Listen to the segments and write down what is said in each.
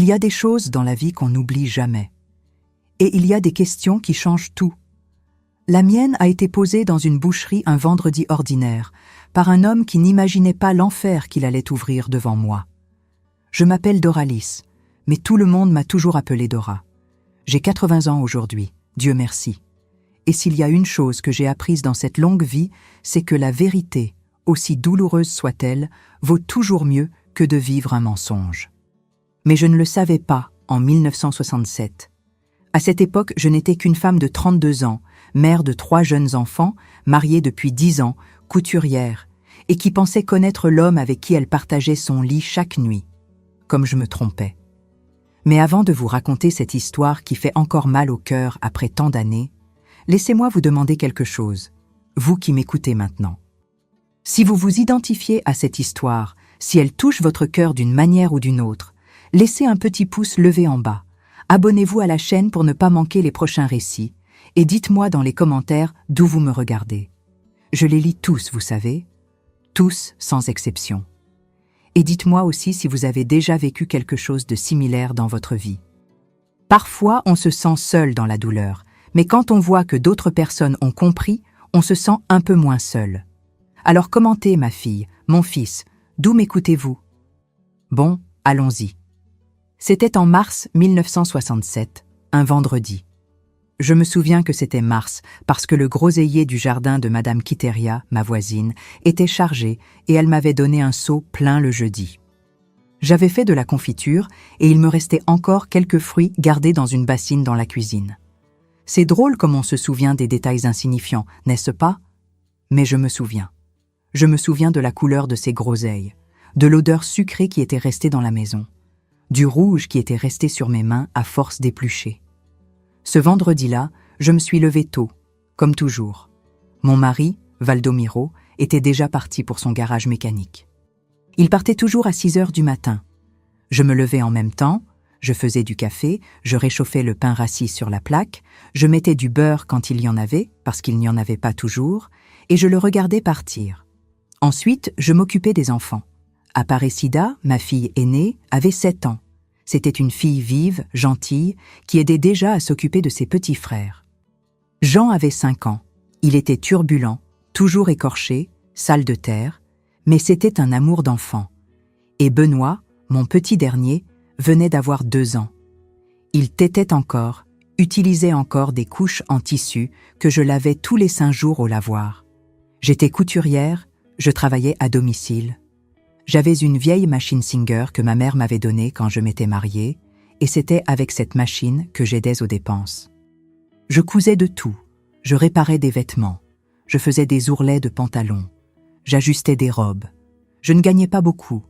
Il y a des choses dans la vie qu'on n'oublie jamais. Et il y a des questions qui changent tout. La mienne a été posée dans une boucherie un vendredi ordinaire, par un homme qui n'imaginait pas l'enfer qu'il allait ouvrir devant moi. Je m'appelle Doralis, mais tout le monde m'a toujours appelée Dora. J'ai 80 ans aujourd'hui, Dieu merci. Et s'il y a une chose que j'ai apprise dans cette longue vie, c'est que la vérité, aussi douloureuse soit-elle, vaut toujours mieux que de vivre un mensonge. Mais je ne le savais pas en 1967. À cette époque, je n'étais qu'une femme de 32 ans, mère de 3 jeunes enfants, mariée depuis 10 ans, couturière, et qui pensait connaître l'homme avec qui elle partageait son lit chaque nuit. Comme je me trompais. Mais avant de vous raconter cette histoire qui fait encore mal au cœur après tant d'années, laissez-moi vous demander quelque chose, vous qui m'écoutez maintenant. Si vous vous identifiez à cette histoire, si elle touche votre cœur d'une manière ou d'une autre, laissez un petit pouce levé en bas. Abonnez-vous à la chaîne pour ne pas manquer les prochains récits et dites-moi dans les commentaires d'où vous me regardez. Je les lis tous, vous savez, tous sans exception. Et dites-moi aussi si vous avez déjà vécu quelque chose de similaire dans votre vie. Parfois, on se sent seul dans la douleur, mais quand on voit que d'autres personnes ont compris, on se sent un peu moins seul. Alors commentez, ma fille, mon fils, d'où m'écoutez-vous? Bon, allons-y. C'était en mars 1967, un vendredi. Je me souviens que c'était mars, parce que le groseillier du jardin de Madame Quiteria, ma voisine, était chargé et elle m'avait donné un seau plein le jeudi. J'avais fait de la confiture et il me restait encore quelques fruits gardés dans une bassine dans la cuisine. C'est drôle comme on se souvient des détails insignifiants, n'est-ce pas? Mais je me souviens. Je me souviens de la couleur de ces groseilles, de l'odeur sucrée qui était restée dans la maison, du rouge qui était resté sur mes mains à force d'éplucher. Ce vendredi-là, je me suis levée tôt, comme toujours. Mon mari, Valdomiro, était déjà parti pour son garage mécanique. Il partait toujours à 6 heures du matin. Je me levais en même temps, je faisais du café, je réchauffais le pain rassis sur la plaque, je mettais du beurre quand il y en avait, parce qu'il n'y en avait pas toujours, et je le regardais partir. Ensuite, je m'occupais des enfants. Aparecida, ma fille aînée, avait 7 ans. C'était une fille vive, gentille, qui aidait déjà à s'occuper de ses petits frères. Jean avait 5 ans. Il était turbulent, toujours écorché, sale de terre, mais c'était un amour d'enfant. Et Benoît, mon petit dernier, venait d'avoir 2 ans. Il tétait encore, utilisait encore des couches en tissu que je lavais tous les 5 jours au lavoir. J'étais couturière, je travaillais à domicile. J'avais une vieille machine Singer que ma mère m'avait donnée quand je m'étais mariée, et c'était avec cette machine que j'aidais aux dépenses. Je cousais de tout, je réparais des vêtements, je faisais des ourlets de pantalons, j'ajustais des robes. Je ne gagnais pas beaucoup,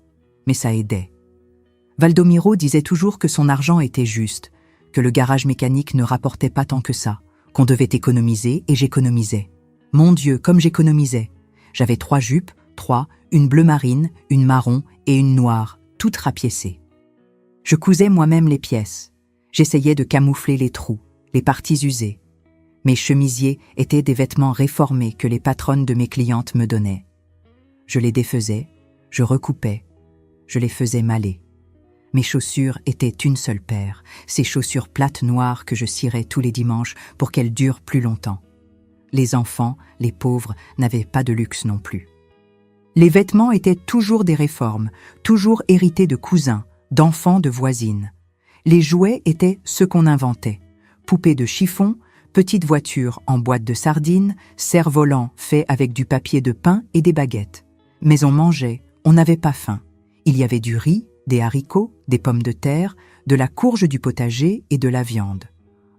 mais ça aidait. Valdomiro disait toujours que son argent était juste, que le garage mécanique ne rapportait pas tant que ça, qu'on devait économiser et j'économisais. Mon Dieu, comme j'économisais! J'avais 3 jupes, 3, une bleue marine, une marron et une noire, toutes rapiécées. Je cousais moi-même les pièces. J'essayais de camoufler les trous, les parties usées. Mes chemisiers étaient des vêtements réformés que les patronnes de mes clientes me donnaient. Je les défaisais, je recoupais, je les faisais maler. Mes chaussures étaient une seule paire, ces chaussures plates noires que je cirais tous les dimanches pour qu'elles durent plus longtemps. Les enfants, les pauvres, n'avaient pas de luxe non plus. Les vêtements étaient toujours des réformes, toujours hérités de cousins, d'enfants de voisines. Les jouets étaient ceux qu'on inventait. Poupées de chiffon, petites voitures en boîte de sardines, cerfs-volants faits avec du papier de pain et des baguettes. Mais on mangeait, on n'avait pas faim. Il y avait du riz, des haricots, des pommes de terre, de la courge du potager et de la viande.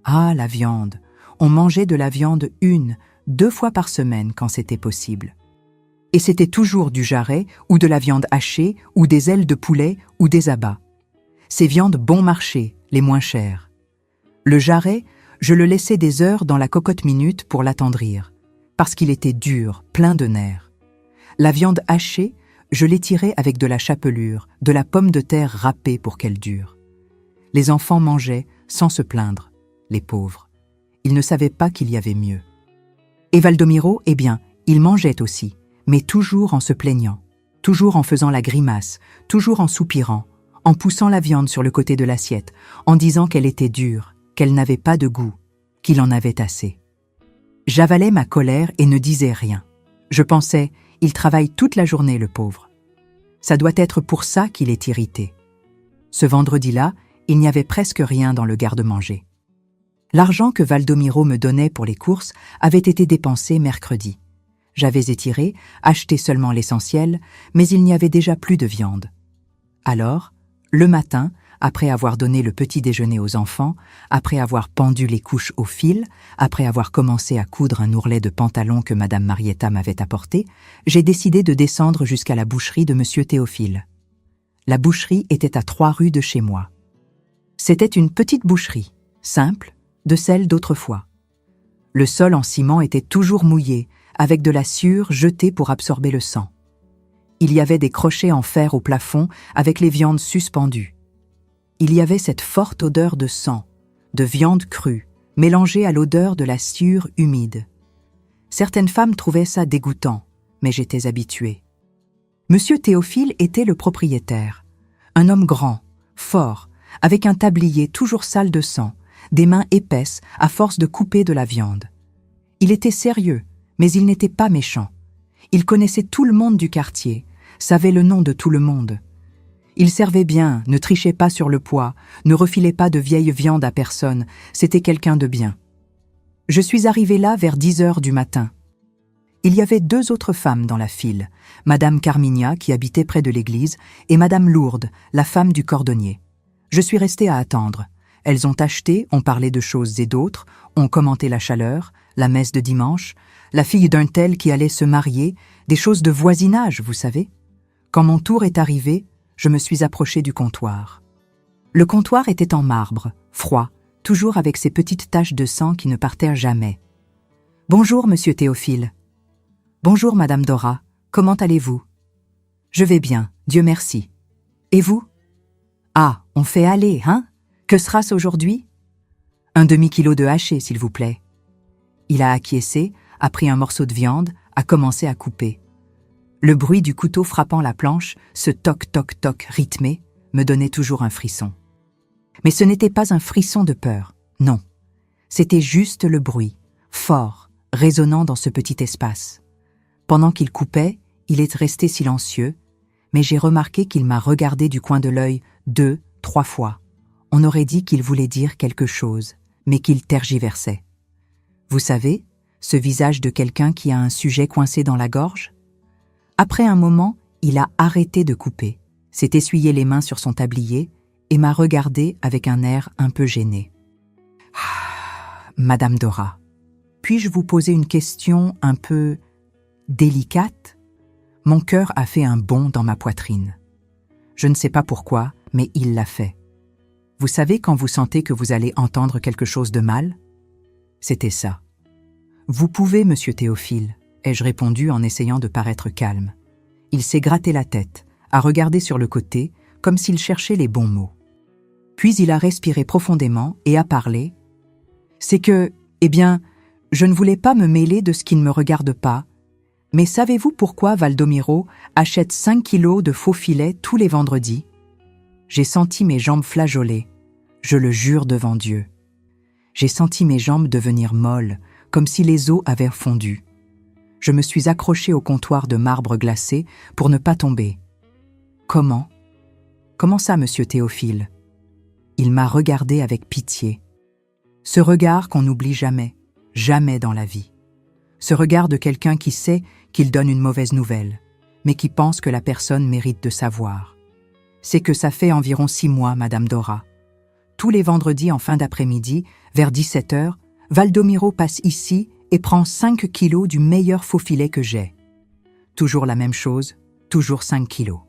Ah, la viande! On mangeait de la viande 1, 2 fois par semaine quand c'était possible. Et c'était toujours du jarret ou de la viande hachée ou des ailes de poulet ou des abats. Ces viandes bon marché, les moins chères. Le jarret, je le laissais des heures dans la cocotte minute pour l'attendrir, parce qu'il était dur, plein de nerfs. La viande hachée, je l'étirais avec de la chapelure, de la pomme de terre râpée pour qu'elle dure. Les enfants mangeaient sans se plaindre, les pauvres. Ils ne savaient pas qu'il y avait mieux. Et Valdomiro, eh bien, il mangeait aussi, mais toujours en se plaignant, toujours en faisant la grimace, toujours en soupirant, en poussant la viande sur le côté de l'assiette, en disant qu'elle était dure, qu'elle n'avait pas de goût, qu'il en avait assez. J'avalais ma colère et ne disais rien. Je pensais, il travaille toute la journée, le pauvre. Ça doit être pour ça qu'il est irrité. Ce vendredi-là, il n'y avait presque rien dans le garde-manger. L'argent que Valdomiro me donnait pour les courses avait été dépensé mercredi. J'avais étiré, acheté seulement l'essentiel, mais il n'y avait déjà plus de viande. Alors, le matin, après avoir donné le petit déjeuner aux enfants, après avoir pendu les couches au fil, après avoir commencé à coudre un ourlet de pantalon que Madame Marietta m'avait apporté, j'ai décidé de descendre jusqu'à la boucherie de Monsieur Théophile. La boucherie était à 3 rues de chez moi. C'était une petite boucherie, simple, de celle d'autrefois. Le sol en ciment était toujours mouillé, avec de la suure jetée pour absorber le sang. Il y avait des crochets en fer au plafond avec les viandes suspendues. Il y avait cette forte odeur de sang, de viande crue, mélangée à l'odeur de la suure humide. Certaines femmes trouvaient ça dégoûtant, mais j'étais habituée. Monsieur Théophile était le propriétaire. Un homme grand, fort, avec un tablier toujours sale de sang, des mains épaisses à force de couper de la viande. Il était sérieux, mais il n'était pas méchant. Il connaissait tout le monde du quartier, savait le nom de tout le monde. Il servait bien, ne trichait pas sur le poids, ne refilait pas de vieille viande à personne, c'était quelqu'un de bien. Je suis arrivée là vers 10 heures du matin. Il y avait 2 autres femmes dans la file, Madame Carminia qui habitait près de l'église et Madame Lourde, la femme du cordonnier. Je suis restée à attendre. Elles ont acheté, ont parlé de choses et d'autres, ont commenté la chaleur, la messe de dimanche, la fille d'un tel qui allait se marier, des choses de voisinage, vous savez. Quand mon tour est arrivé, je me suis approchée du comptoir. Le comptoir était en marbre, froid, toujours avec ces petites taches de sang qui ne partaient jamais. « Bonjour, Monsieur Théophile. »« Bonjour, Madame Dora. Comment allez-vous ?»« Je vais bien, Dieu merci. Et vous ?»« Ah, on fait aller, hein ? Que sera-ce aujourd'hui ?»« Un demi-kilo de haché, s'il vous plaît. » Il a acquiescé, a pris un morceau de viande, a commencé à couper. Le bruit du couteau frappant la planche, ce toc-toc-toc rythmé, me donnait toujours un frisson. Mais ce n'était pas un frisson de peur, non. C'était juste le bruit, fort, résonnant dans ce petit espace. Pendant qu'il coupait, il est resté silencieux, mais j'ai remarqué qu'il m'a regardé du coin de l'œil 2, 3 fois. On aurait dit qu'il voulait dire quelque chose, mais qu'il tergiversait. Vous savez, ce visage de quelqu'un qui a un sujet coincé dans la gorge ? Après un moment, il a arrêté de couper, s'est essuyé les mains sur son tablier et m'a regardé avec un air un peu gêné. « Madame Dora, puis-je vous poser une question un peu délicate ? » Mon cœur a fait un bond dans ma poitrine. Je ne sais pas pourquoi, mais il l'a fait. Vous savez quand vous sentez que vous allez entendre quelque chose de mal ? C'était ça. « Vous pouvez, Monsieur Théophile, » ai-je répondu en essayant de paraître calme. Il s'est gratté la tête, a regardé sur le côté, comme s'il cherchait les bons mots. Puis il a respiré profondément et a parlé. « C'est que, je ne voulais pas me mêler de ce qui ne me regarde pas, mais savez-vous pourquoi Valdomiro achète 5 kilos de faux filets tous les vendredis ? » J'ai senti mes jambes flageoler, je le jure devant Dieu. J'ai senti mes jambes devenir molles, comme si les os avaient fondu. Je me suis accrochée au comptoir de marbre glacé pour ne pas tomber. « Comment ? Comment ça, Monsieur Théophile ?» Il m'a regardé avec pitié. Ce regard qu'on n'oublie jamais, jamais dans la vie. Ce regard de quelqu'un qui sait qu'il donne une mauvaise nouvelle, mais qui pense que la personne mérite de savoir. C'est que ça fait environ 6 mois, Madame Dora. Tous les vendredis en fin d'après-midi, vers 17 h, Valdomiro passe ici et prend 5 kilos du meilleur faux filet que j'ai. Toujours la même chose, toujours 5 kilos.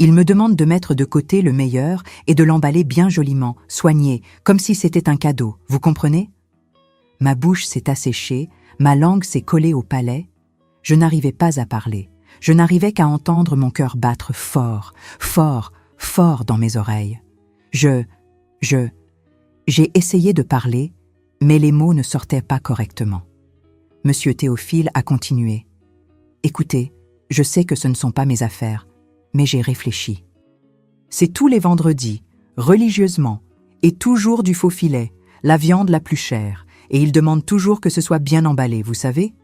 Il me demande de mettre de côté le meilleur et de l'emballer bien joliment, soigné, comme si c'était un cadeau, vous comprenez ? Ma bouche s'est asséchée, ma langue s'est collée au palais. Je n'arrivais pas à parler. Je n'arrivais qu'à entendre mon cœur battre fort, fort, fort dans mes oreilles. J'ai essayé de parler, mais les mots ne sortaient pas correctement. Monsieur Théophile a continué. « Écoutez, je sais que ce ne sont pas mes affaires, mais j'ai réfléchi. C'est tous les vendredis, religieusement, et toujours du faux filet, la viande la plus chère, et il demande toujours que ce soit bien emballé, vous savez?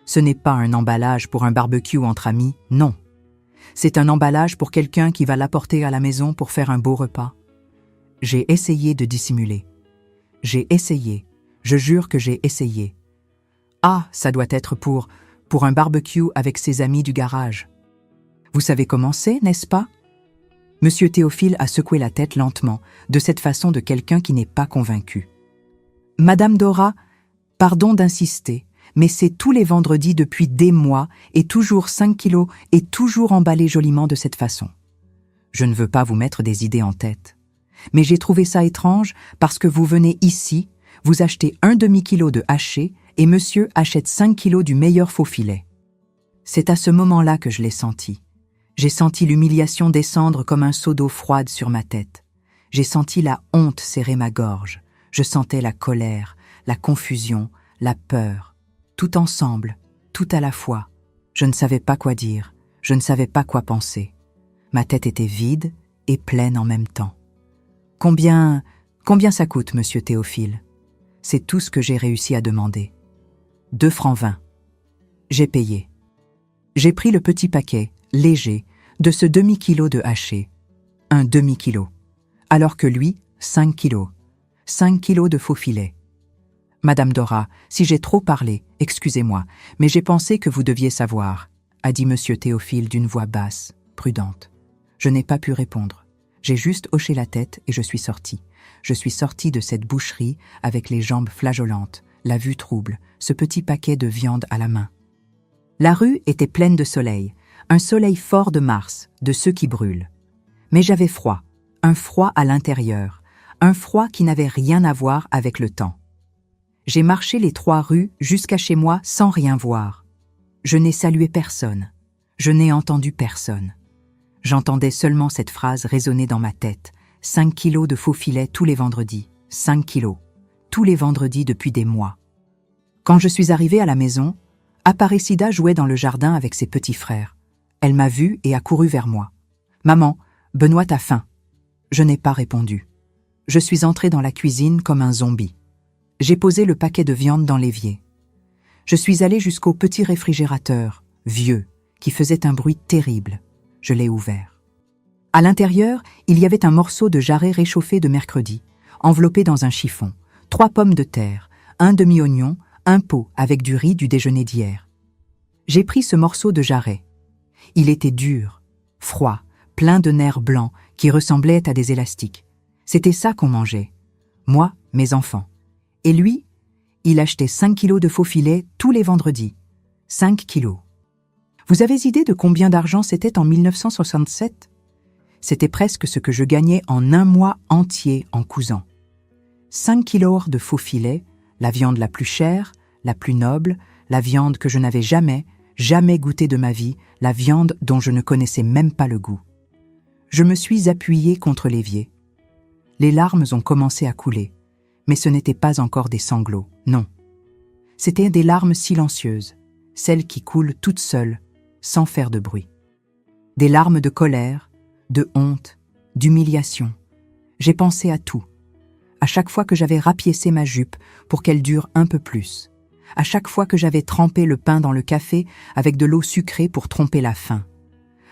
Ce n'est pas un emballage pour un barbecue entre amis, non. C'est un emballage pour quelqu'un qui va l'apporter à la maison pour faire un beau repas. J'ai essayé de dissimuler. J'ai essayé. Je jure que j'ai essayé. Ah, ça doit être pour un barbecue avec ses amis du garage. Vous savez comment c'est, n'est-ce pas? Monsieur Théophile a secoué la tête lentement, de cette façon de quelqu'un qui n'est pas convaincu. Madame Dora, pardon d'insister, mais c'est tous les vendredis depuis des mois et toujours 5 kilos et toujours emballé joliment de cette façon. Je ne veux pas vous mettre des idées en tête. Mais j'ai trouvé ça étrange parce que vous venez ici, vous achetez un demi-kilo de haché et monsieur achète 5 kilos du meilleur faux filet. C'est à ce moment-là que je l'ai senti. J'ai senti l'humiliation descendre comme un seau d'eau froide sur ma tête. J'ai senti la honte serrer ma gorge. Je sentais la colère, la confusion, la peur. Tout ensemble, tout à la fois. Je ne savais pas quoi dire, je ne savais pas quoi penser. Ma tête était vide et pleine en même temps. Combien ça coûte, monsieur Théophile? C'est tout ce que j'ai réussi à demander. 2 francs 20. J'ai payé. J'ai pris le petit paquet, léger, de ce demi-kilo de haché. Un demi-kilo. Alors que lui, 5 kilos. 5 kilos de faux filet. Madame Dora, si j'ai trop parlé, excusez-moi, mais j'ai pensé que vous deviez savoir, a dit monsieur Théophile d'une voix basse, prudente. Je n'ai pas pu répondre. J'ai juste hoché la tête et je suis sortie. Je suis sortie de cette boucherie avec les jambes flageolantes, la vue trouble, ce petit paquet de viande à la main. La rue était pleine de soleil, un soleil fort de mars, de ceux qui brûlent. Mais j'avais froid, un froid à l'intérieur, un froid qui n'avait rien à voir avec le temps. J'ai marché les 3 rues jusqu'à chez moi sans rien voir. Je n'ai salué personne. Je n'ai entendu personne. J'entendais seulement cette phrase résonner dans ma tête. 5 kilos de faux filets tous les vendredis. 5 kilos. Tous les vendredis depuis des mois. Quand je suis arrivée à la maison, Aparecida jouait dans le jardin avec ses petits frères. Elle m'a vue et a couru vers moi. « Maman, Benoît a faim. » Je n'ai pas répondu. Je suis entrée dans la cuisine comme un zombie. J'ai posé le paquet de viande dans l'évier. Je suis allée jusqu'au petit réfrigérateur, vieux, qui faisait un bruit terrible. Je l'ai ouvert. À l'intérieur, il y avait un morceau de jarret réchauffé de mercredi, enveloppé dans un chiffon, 3 pommes de terre, un demi-oignon, un pot avec du riz du déjeuner d'hier. J'ai pris ce morceau de jarret. Il était dur, froid, plein de nerfs blancs qui ressemblaient à des élastiques. C'était ça qu'on mangeait. Moi, mes enfants. Et lui, il achetait 5 kilos de faux filets tous les vendredis. 5 kilos. Vous avez idée de combien d'argent c'était en 1967? C'était presque ce que je gagnais en un mois entier en cousant. 5 kilos de faux filets, la viande la plus chère, la plus noble, la viande que je n'avais jamais goûtée de ma vie, la viande dont je ne connaissais même pas le goût. Je me suis appuyée contre l'évier. Les larmes ont commencé à couler. Mais ce n'étaient pas encore des sanglots, non. C'étaient des larmes silencieuses, celles qui coulent toutes seules, sans faire de bruit. Des larmes de colère, de honte, d'humiliation. J'ai pensé à tout. À chaque fois que j'avais rapiécé ma jupe pour qu'elle dure un peu plus. À chaque fois que j'avais trempé le pain dans le café avec de l'eau sucrée pour tromper la faim.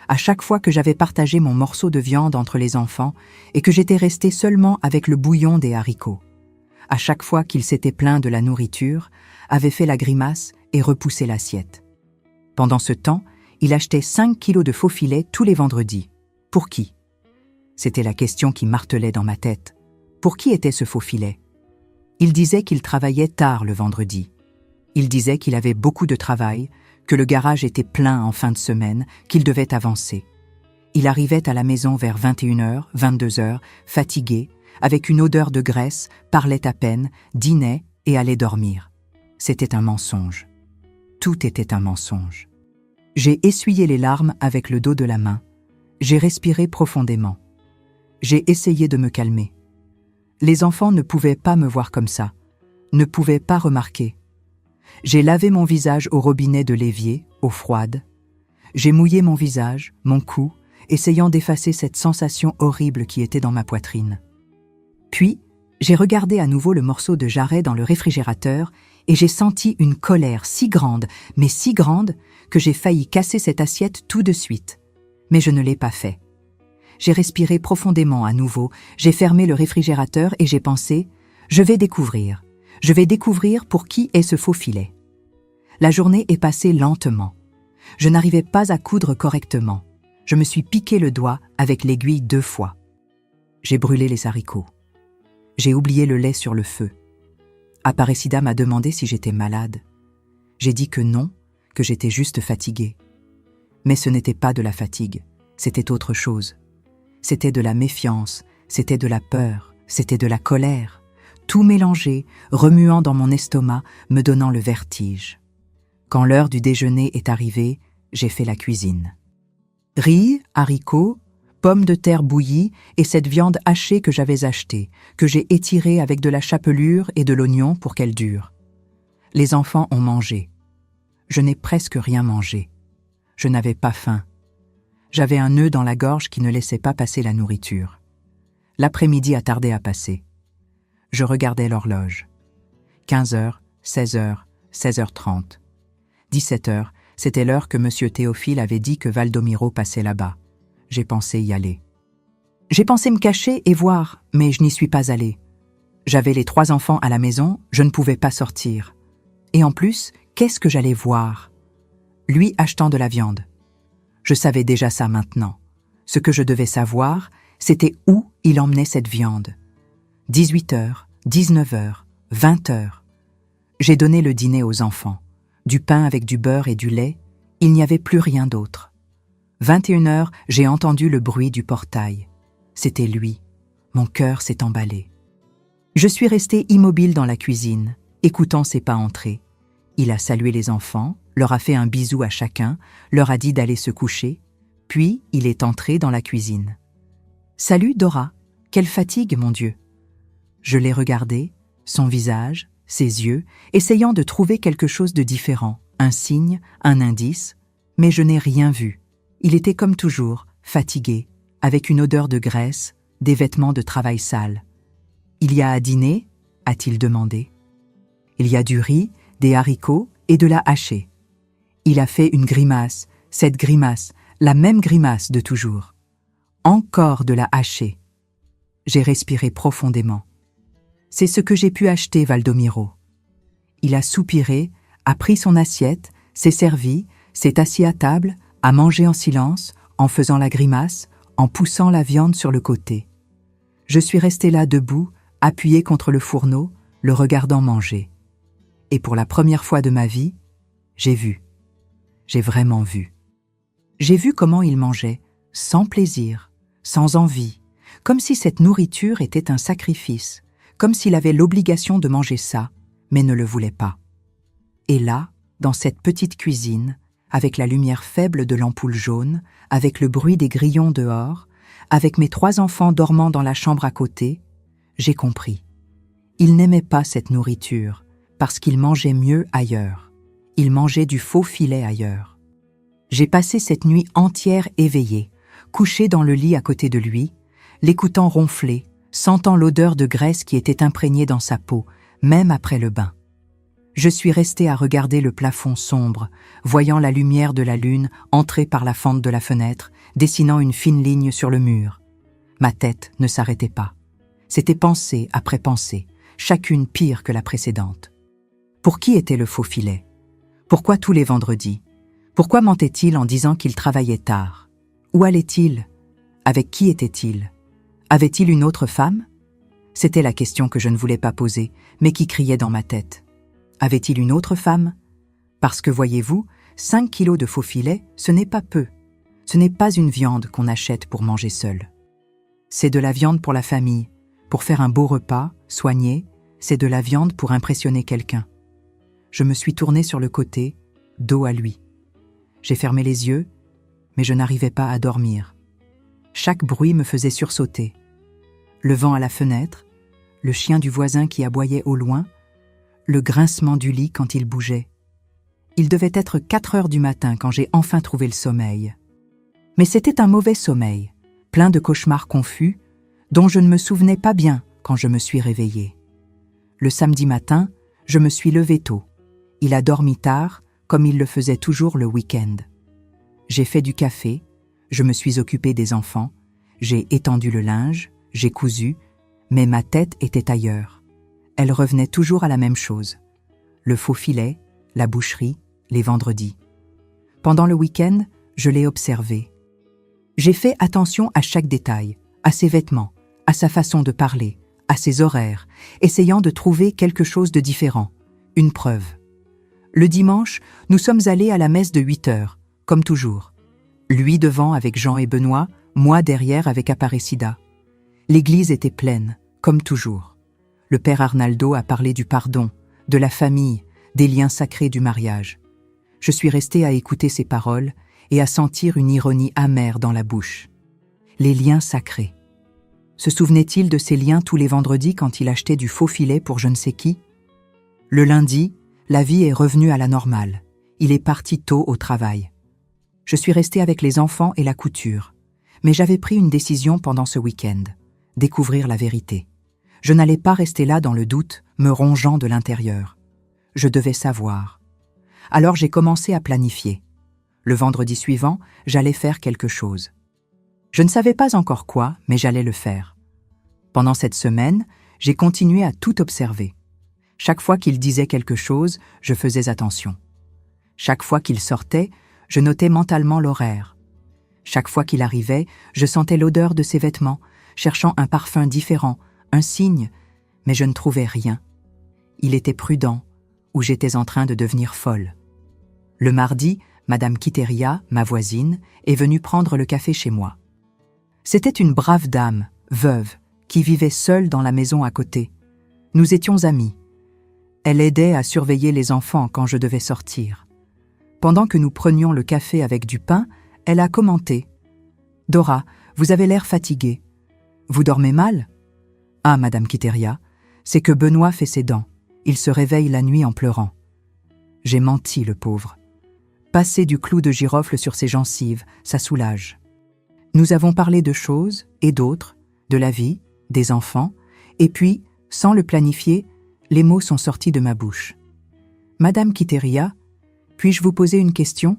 À chaque fois que j'avais partagé mon morceau de viande entre les enfants et que j'étais restée seulement avec le bouillon des haricots. À chaque fois qu'il s'était plaint de la nourriture, avait fait la grimace et repoussé l'assiette. Pendant ce temps, il achetait 5 kilos de faux filets tous les vendredis. Pour qui? C'était la question qui martelait dans ma tête. Pour qui était ce faux filet? Il disait qu'il travaillait tard le vendredi. Il disait qu'il avait beaucoup de travail, que le garage était plein en fin de semaine, qu'il devait avancer. Il arrivait à la maison vers 21h, 22h, fatigué, avec une odeur de graisse, parlait à peine, dînait et allait dormir. C'était un mensonge. Tout était un mensonge. J'ai essuyé les larmes avec le dos de la main. J'ai respiré profondément. J'ai essayé de me calmer. Les enfants ne pouvaient pas me voir comme ça, ne pouvaient pas remarquer. J'ai lavé mon visage au robinet de l'évier, eau froide. J'ai mouillé mon visage, mon cou essayant d'effacer cette sensation horrible qui était dans ma poitrine. Puis, j'ai regardé à nouveau le morceau de jarret dans le réfrigérateur et j'ai senti une colère si grande, mais si grande, que j'ai failli casser cette assiette tout de suite. Mais je ne l'ai pas fait. J'ai respiré profondément à nouveau, j'ai fermé le réfrigérateur et j'ai pensé « Je vais découvrir pour qui est ce faux filet. » La journée est passée lentement. Je n'arrivais pas à coudre correctement. Je me suis piqué le doigt avec l'aiguille 2 fois. J'ai brûlé les haricots. J'ai oublié le lait sur le feu. Aparecida m'a demandé si j'étais malade. J'ai dit que non, que j'étais juste fatiguée. Mais ce n'était pas de la fatigue, c'était autre chose. C'était de la méfiance, c'était de la peur, c'était de la colère. Tout mélangé, remuant dans mon estomac, me donnant le vertige. Quand l'heure du déjeuner est arrivée, j'ai fait la cuisine. Riz, haricots, pommes de terre bouillies et cette viande hachée que j'avais achetée, que j'ai étirée avec de la chapelure et de l'oignon pour qu'elle dure. Les enfants ont mangé. Je n'ai presque rien mangé. Je n'avais pas faim. J'avais un nœud dans la gorge qui ne laissait pas passer la nourriture. L'après-midi a tardé à passer. Je regardais l'horloge. 15h, 16h, 16h30. 17h, c'était l'heure que M. Théophile avait dit que Valdomiro passait là-bas. J'ai pensé y aller. J'ai pensé me cacher et voir, mais je n'y suis pas allée. J'avais les 3 enfants à la maison, je ne pouvais pas sortir. Et en plus, qu'est-ce que j'allais voir? Lui achetant de la viande. Je savais déjà ça maintenant. Ce que je devais savoir, c'était où il emmenait cette viande. 18h, 19h, 20h. J'ai donné le dîner aux enfants. Du pain avec du beurre et du lait, il n'y avait plus rien d'autre. 21h, j'ai entendu le bruit du portail. C'était lui. Mon cœur s'est emballé. Je suis restée immobile dans la cuisine, écoutant ses pas entrer. Il a salué les enfants, leur a fait un bisou à chacun, leur a dit d'aller se coucher, puis il est entré dans la cuisine. « Salut, Dora. Quelle fatigue, mon Dieu !» Je l'ai regardé, son visage, ses yeux, essayant de trouver quelque chose de différent, un signe, un indice, mais je n'ai rien vu. Il était comme toujours, fatigué, avec une odeur de graisse, des vêtements de travail sales. « Il y a à dîner ?» a-t-il demandé. « Il y a du riz, des haricots et de la hachée. » Il a fait une grimace, cette grimace, la même grimace de toujours. Encore de la hachée. J'ai respiré profondément. C'est ce que j'ai pu acheter, Valdomiro. Il a soupiré, a pris son assiette, s'est servi, s'est assis à table, a mangé en silence, en faisant la grimace, en poussant la viande sur le côté. Je suis restée là debout, appuyée contre le fourneau, le regardant manger. Et pour la première fois de ma vie, j'ai vu. J'ai vraiment vu. J'ai vu comment il mangeait, sans plaisir, sans envie, comme si cette nourriture était un sacrifice, comme s'il avait l'obligation de manger ça, mais ne le voulait pas. Et là, dans cette petite cuisine, avec la lumière faible de l'ampoule jaune, avec le bruit des grillons dehors, avec mes 3 enfants dormant dans la chambre à côté, j'ai compris. Il n'aimait pas cette nourriture, parce qu'il mangeait mieux ailleurs. Il mangeait du faux filet ailleurs. J'ai passé cette nuit entière éveillée, couchée dans le lit à côté de lui, l'écoutant ronfler, sentant l'odeur de graisse qui était imprégnée dans sa peau, même après le bain. Je suis restée à regarder le plafond sombre, voyant la lumière de la lune entrer par la fente de la fenêtre, dessinant une fine ligne sur le mur. Ma tête ne s'arrêtait pas. C'était pensée après pensée, chacune pire que la précédente. Pour qui était le faux filet? Pourquoi tous les vendredis? Pourquoi mentait-il en disant qu'il travaillait tard? Où allait-il? Avec qui était-il? Avait-il une autre femme? C'était la question que je ne voulais pas poser, mais qui criait dans ma tête. Avait-il une autre femme? Parce que, voyez-vous, 5 kilos de faux filet, ce n'est pas peu. Ce n'est pas une viande qu'on achète pour manger seul. C'est de la viande pour la famille, pour faire un beau repas, soigné, c'est de la viande pour impressionner quelqu'un. Je me suis tournée sur le côté, dos à lui. J'ai fermé les yeux, mais je n'arrivais pas à dormir. Chaque bruit me faisait sursauter. Le vent à la fenêtre, le chien du voisin qui aboyait au loin, le grincement du lit quand il bougeait. Il devait être 4 heures du matin quand j'ai enfin trouvé le sommeil. Mais c'était un mauvais sommeil, plein de cauchemars confus, dont je ne me souvenais pas bien quand je me suis réveillée. Le samedi matin, je me suis levée tôt. Il a dormi tard, comme il le faisait toujours le week-end. J'ai fait du café, je me suis occupée des enfants, j'ai étendu le linge, j'ai cousu, mais ma tête était ailleurs. Elle revenait toujours à la même chose. Le faux filet, la boucherie, les vendredis. Pendant le week-end, je l'ai observé. J'ai fait attention à chaque détail, à ses vêtements, à sa façon de parler, à ses horaires, essayant de trouver quelque chose de différent, une preuve. Le dimanche, nous sommes allés à la messe de 8 heures, comme toujours. Lui devant avec Jean et Benoît, moi derrière avec Aparecida. L'église était pleine, comme toujours. Le père Arnaldo a parlé du pardon, de la famille, des liens sacrés du mariage. Je suis restée à écouter ses paroles et à sentir une ironie amère dans la bouche. Les liens sacrés. Se souvenait-il de ces liens tous les vendredis quand il achetait du faux filet pour je ne sais qui? Le lundi, la vie est revenue à la normale. Il est parti tôt au travail. Je suis restée avec les enfants et la couture. Mais j'avais pris une décision pendant ce week-end. Découvrir la vérité. Je n'allais pas rester là dans le doute, me rongeant de l'intérieur. Je devais savoir. Alors j'ai commencé à planifier. Le vendredi suivant, j'allais faire quelque chose. Je ne savais pas encore quoi, mais j'allais le faire. Pendant cette semaine, j'ai continué à tout observer. Chaque fois qu'il disait quelque chose, je faisais attention. Chaque fois qu'il sortait, je notais mentalement l'horaire. Chaque fois qu'il arrivait, je sentais l'odeur de ses vêtements, cherchant un parfum différent, un signe, mais je ne trouvais rien. Il était prudent, ou j'étais en train de devenir folle. Le mardi, Madame Quiteria, ma voisine, est venue prendre le café chez moi. C'était une brave dame, veuve, qui vivait seule dans la maison à côté. Nous étions amis. Elle aidait à surveiller les enfants quand je devais sortir. Pendant que nous prenions le café avec du pain, elle a commenté « Dora, vous avez l'air fatiguée. Vous dormez mal ?»« Ah, Madame Quiteria, c'est que Benoît fait ses dents. Il se réveille la nuit en pleurant. » J'ai menti, le pauvre. Passer du clou de girofle sur ses gencives, ça soulage. Nous avons parlé de choses et d'autres, de la vie, des enfants, et puis, sans le planifier, les mots sont sortis de ma bouche. « Madame Quiteria, puis-je vous poser une question ?»«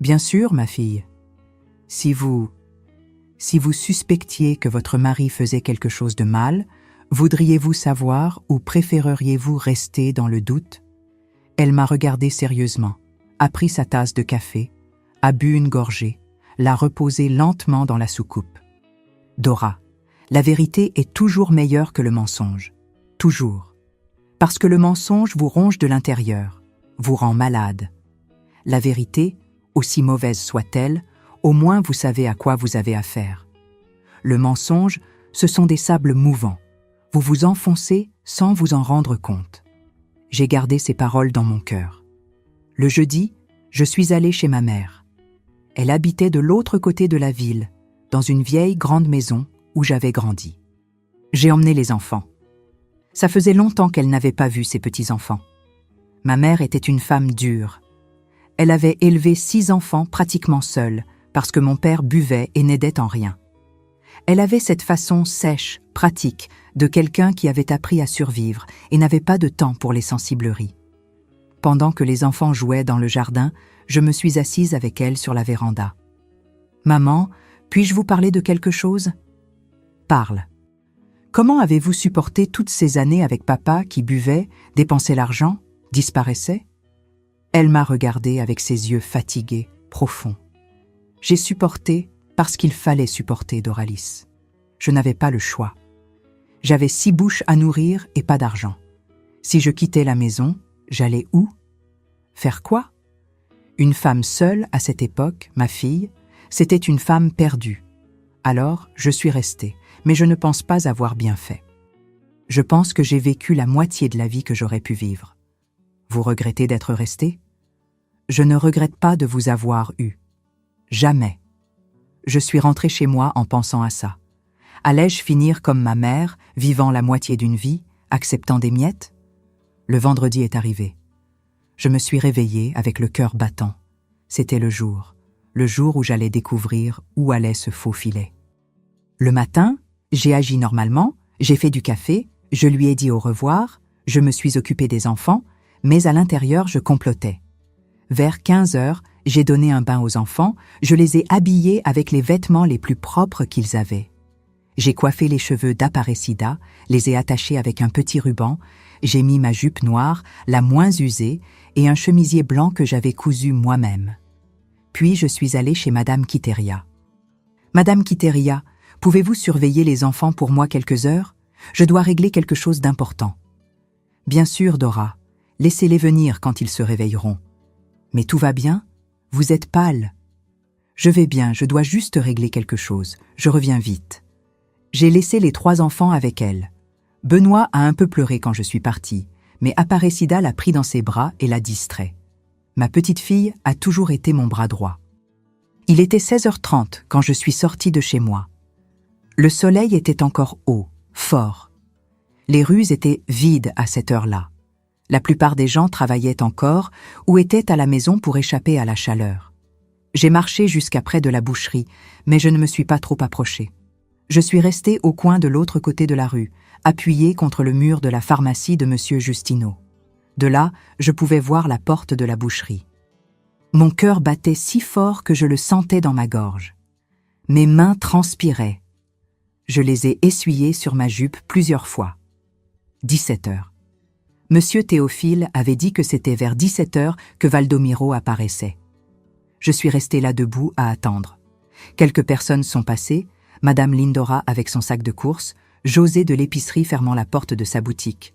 Bien sûr, ma fille. Si vous suspectiez que votre mari faisait quelque chose de mal, voudriez-vous savoir ou préféreriez-vous rester dans le doute ?» Elle m'a regardé sérieusement, a pris sa tasse de café, a bu une gorgée, l'a reposée lentement dans la soucoupe. « Dora, la vérité est toujours meilleure que le mensonge. Toujours. Parce que le mensonge vous ronge de l'intérieur, vous rend malade. La vérité, aussi mauvaise soit-elle, au moins vous savez à quoi vous avez affaire. Le mensonge, ce sont des sables mouvants. Vous vous enfoncez sans vous en rendre compte. » J'ai gardé ces paroles dans mon cœur. Le jeudi, je suis allée chez ma mère. Elle habitait de l'autre côté de la ville, dans une vieille grande maison où j'avais grandi. J'ai emmené les enfants. Ça faisait longtemps qu'elle n'avait pas vu ses petits-enfants. Ma mère était une femme dure. Elle avait élevé 6 enfants pratiquement seule, parce que mon père buvait et n'aidait en rien. Elle avait cette façon sèche, pratique, de quelqu'un qui avait appris à survivre et n'avait pas de temps pour les sensibleries. Pendant que les enfants jouaient dans le jardin, je me suis assise avec elle sur la véranda. « Maman, puis-je vous parler de quelque chose ?»« Parle. Comment avez-vous supporté toutes ces années avec papa qui buvait, dépensait l'argent, disparaissait ?» Elle m'a regardée avec ses yeux fatigués, profonds. J'ai supporté parce qu'il fallait supporter, Doralis. Je n'avais pas le choix. J'avais 6 bouches à nourrir et pas d'argent. Si je quittais la maison, j'allais où? Faire quoi? Une femme seule à cette époque, ma fille, c'était une femme perdue. Alors, je suis restée, mais je ne pense pas avoir bien fait. Je pense que j'ai vécu la moitié de la vie que j'aurais pu vivre. Vous regrettez d'être resté? Je ne regrette pas de vous avoir eu. Jamais. Je suis rentrée chez moi en pensant à ça. Allais-je finir comme ma mère, vivant la moitié d'une vie, acceptant des miettes? Le vendredi est arrivé. Je me suis réveillée avec le cœur battant. C'était le jour. le jour où j'allais découvrir où allait ce faux filet. Le matin, j'ai agi normalement, j'ai fait du café, je lui ai dit au revoir, je me suis occupée des enfants, mais à l'intérieur je complotais. Vers 15 heures, j'ai donné un bain aux enfants, je les ai habillés avec les vêtements les plus propres qu'ils avaient. J'ai coiffé les cheveux d'Aparecida, les ai attachés avec un petit ruban, j'ai mis ma jupe noire, la moins usée, et un chemisier blanc que j'avais cousu moi-même. Puis je suis allée chez Madame Quiteria. « Madame Quiteria, pouvez-vous surveiller les enfants pour moi quelques heures? Je dois régler quelque chose d'important. »« Bien sûr, Dora. Laissez-les venir quand ils se réveilleront. »« Mais tout va bien? Vous êtes pâle. »« Je vais bien, je dois juste régler quelque chose. Je reviens vite. » J'ai laissé les 3 enfants avec elle. Benoît a un peu pleuré quand je suis partie, mais Aparecida l'a pris dans ses bras et l'a distrait. Ma petite fille a toujours été mon bras droit. Il était 16h30 quand je suis sortie de chez moi. Le soleil était encore haut, fort. Les rues étaient vides à cette heure-là. La plupart des gens travaillaient encore ou étaient à la maison pour échapper à la chaleur. J'ai marché jusqu'à près de la boucherie, mais je ne me suis pas trop approchée. Je suis restée au coin de l'autre côté de la rue, appuyée contre le mur de la pharmacie de Monsieur Justino. De là, je pouvais voir la porte de la boucherie. Mon cœur battait si fort que je le sentais dans ma gorge. Mes mains transpiraient. Je les ai essuyées sur ma jupe plusieurs fois. 17 heures. Monsieur Théophile avait dit que c'était vers 17 heures que Valdomiro apparaissait. Je suis restée là debout à attendre. Quelques personnes sont passées, Madame Lindora avec son sac de courses, José de l'épicerie fermant la porte de sa boutique.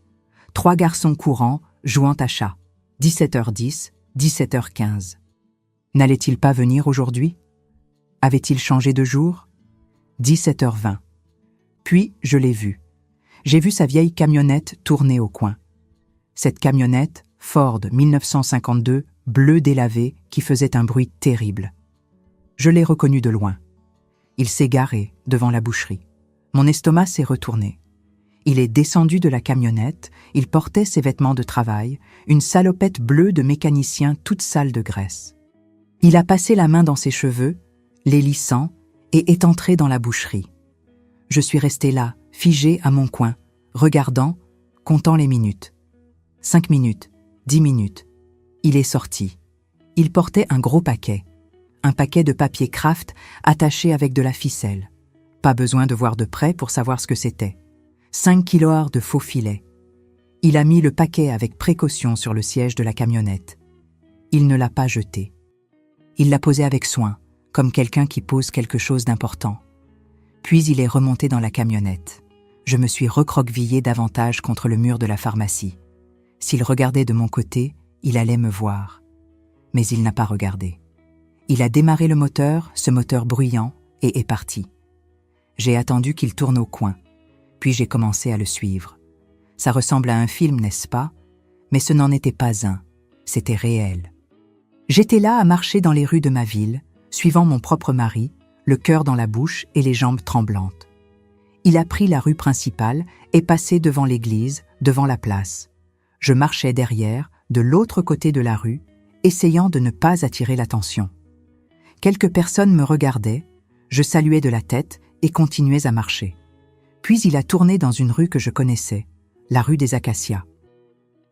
3 garçons courants, jouant à chat. 17h10, 17h15. N'allait-il pas venir aujourd'hui? Avait-il changé de jour? 17h20. Puis je l'ai vu. J'ai vu sa vieille camionnette tourner au coin. Cette camionnette, Ford 1952, bleue délavée, qui faisait un bruit terrible. Je l'ai reconnu de loin. Il s'est garé devant la boucherie. Mon estomac s'est retourné. Il est descendu de la camionnette, il portait ses vêtements de travail, une salopette bleue de mécanicien toute sale de graisse. Il a passé la main dans ses cheveux, les lissant, et est entré dans la boucherie. Je suis restée là, figée à mon coin, regardant, comptant les minutes. 5 minutes, 10 minutes. Il est sorti. Il portait un gros paquet. Un paquet de papier Kraft attaché avec de la ficelle. Pas besoin de voir de près pour savoir ce que c'était. 5 kilos de faux filets. Il a mis le paquet avec précaution sur le siège de la camionnette. Il ne l'a pas jeté. Il l'a posé avec soin, comme quelqu'un qui pose quelque chose d'important. Puis il est remonté dans la camionnette. Je me suis recroquevillée davantage contre le mur de la pharmacie. S'il regardait de mon côté, il allait me voir. Mais il n'a pas regardé. Il a démarré le moteur, ce moteur bruyant, et est parti. J'ai attendu qu'il tourne au coin, puis j'ai commencé à le suivre. Ça ressemble à un film, n'est-ce pas? Mais ce n'en était pas un, c'était réel. J'étais là à marcher dans les rues de ma ville, suivant mon propre mari, le cœur dans la bouche et les jambes tremblantes. Il a pris la rue principale et passé devant l'église, devant la place. Je marchais derrière, de l'autre côté de la rue, essayant de ne pas attirer l'attention. Quelques personnes me regardaient, je saluais de la tête et continuais à marcher. Puis il a tourné dans une rue que je connaissais, la rue des Acacias.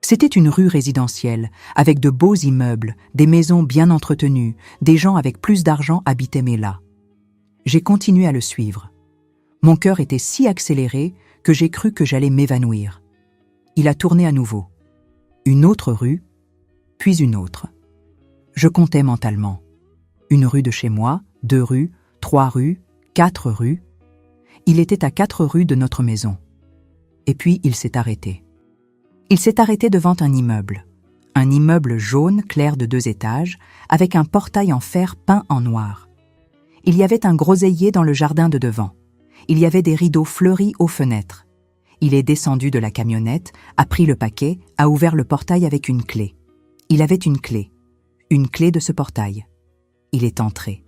C'était une rue résidentielle, avec de beaux immeubles, des maisons bien entretenues, des gens avec plus d'argent habitaient là. J'ai continué à le suivre. Mon cœur était si accéléré que j'ai cru que j'allais m'évanouir. Il a tourné à nouveau. Une autre rue, puis une autre. Je comptais mentalement. 1 rue de chez moi, 2 rues, 3 rues, 4 rues. Il était à 4 rues de notre maison. Et puis il s'est arrêté. Il s'est arrêté devant un immeuble jaune clair de 2 étages, avec un portail en fer peint en noir. Il y avait un groseillier dans le jardin de devant. Il y avait des rideaux fleuris aux fenêtres. Il est descendu de la camionnette, a pris le paquet, a ouvert le portail avec une clé. Il avait une clé de ce portail. Il est entré.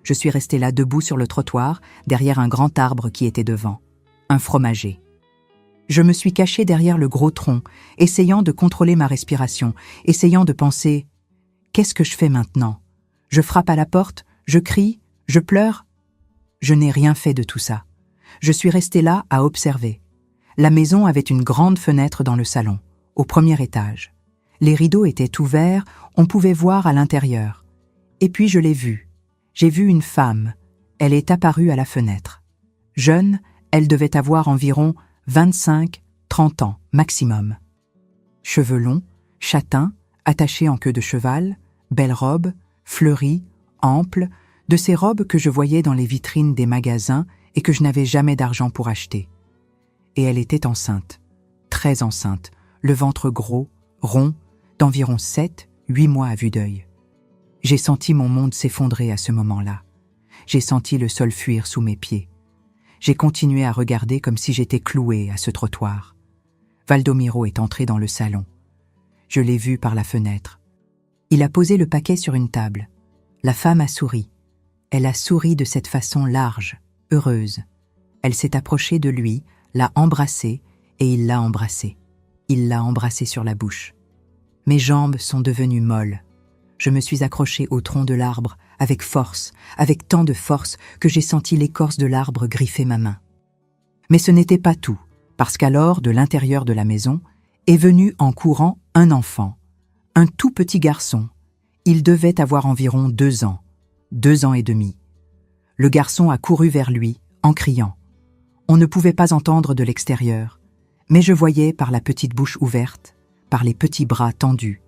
Je suis restée là debout sur le trottoir, derrière un grand arbre qui était devant, un fromager. Je me suis cachée derrière le gros tronc, essayant de contrôler ma respiration, essayant de penser « Qu'est-ce que je fais maintenant? Je frappe à la porte, Je crie, je pleure. Je n'ai rien fait de tout ça. Je suis restée là à observer. La maison avait une grande fenêtre dans le salon, au premier étage. Les rideaux étaient ouverts, on pouvait voir à l'intérieur. Et puis je l'ai vue. J'ai vu une femme. Elle est apparue à la fenêtre. Jeune, elle devait avoir environ 25-30 ans, maximum. Cheveux longs, châtains, attachés en queue de cheval, belle robe, fleurie, ample, de ces robes que je voyais dans les vitrines des magasins et que je n'avais jamais d'argent pour acheter. Et elle était enceinte, très enceinte, le ventre gros, rond, d'environ 7-8 mois à vue d'œil. J'ai senti mon monde s'effondrer à ce moment-là. J'ai senti le sol fuir sous mes pieds. J'ai continué à regarder comme si j'étais clouée à ce trottoir. Valdomiro est entré dans le salon. Je l'ai vu par la fenêtre. Il a posé le paquet sur une table. La femme a souri. Elle a souri de cette façon large, heureuse. Elle s'est approchée de lui, l'a embrassé et il l'a embrassé. Il l'a embrassé sur la bouche. Mes jambes sont devenues molles. Je me suis accrochée au tronc de l'arbre avec force, avec tant de force que j'ai senti l'écorce de l'arbre griffer ma main. Mais ce n'était pas tout, parce qu'alors, de l'intérieur de la maison, est venu en courant un enfant, un tout petit garçon. Il devait avoir environ 2 ans, 2 ans et demi. Le garçon a couru vers lui, en criant. On ne pouvait pas entendre de l'extérieur, mais je voyais par la petite bouche ouverte, par les petits bras tendus.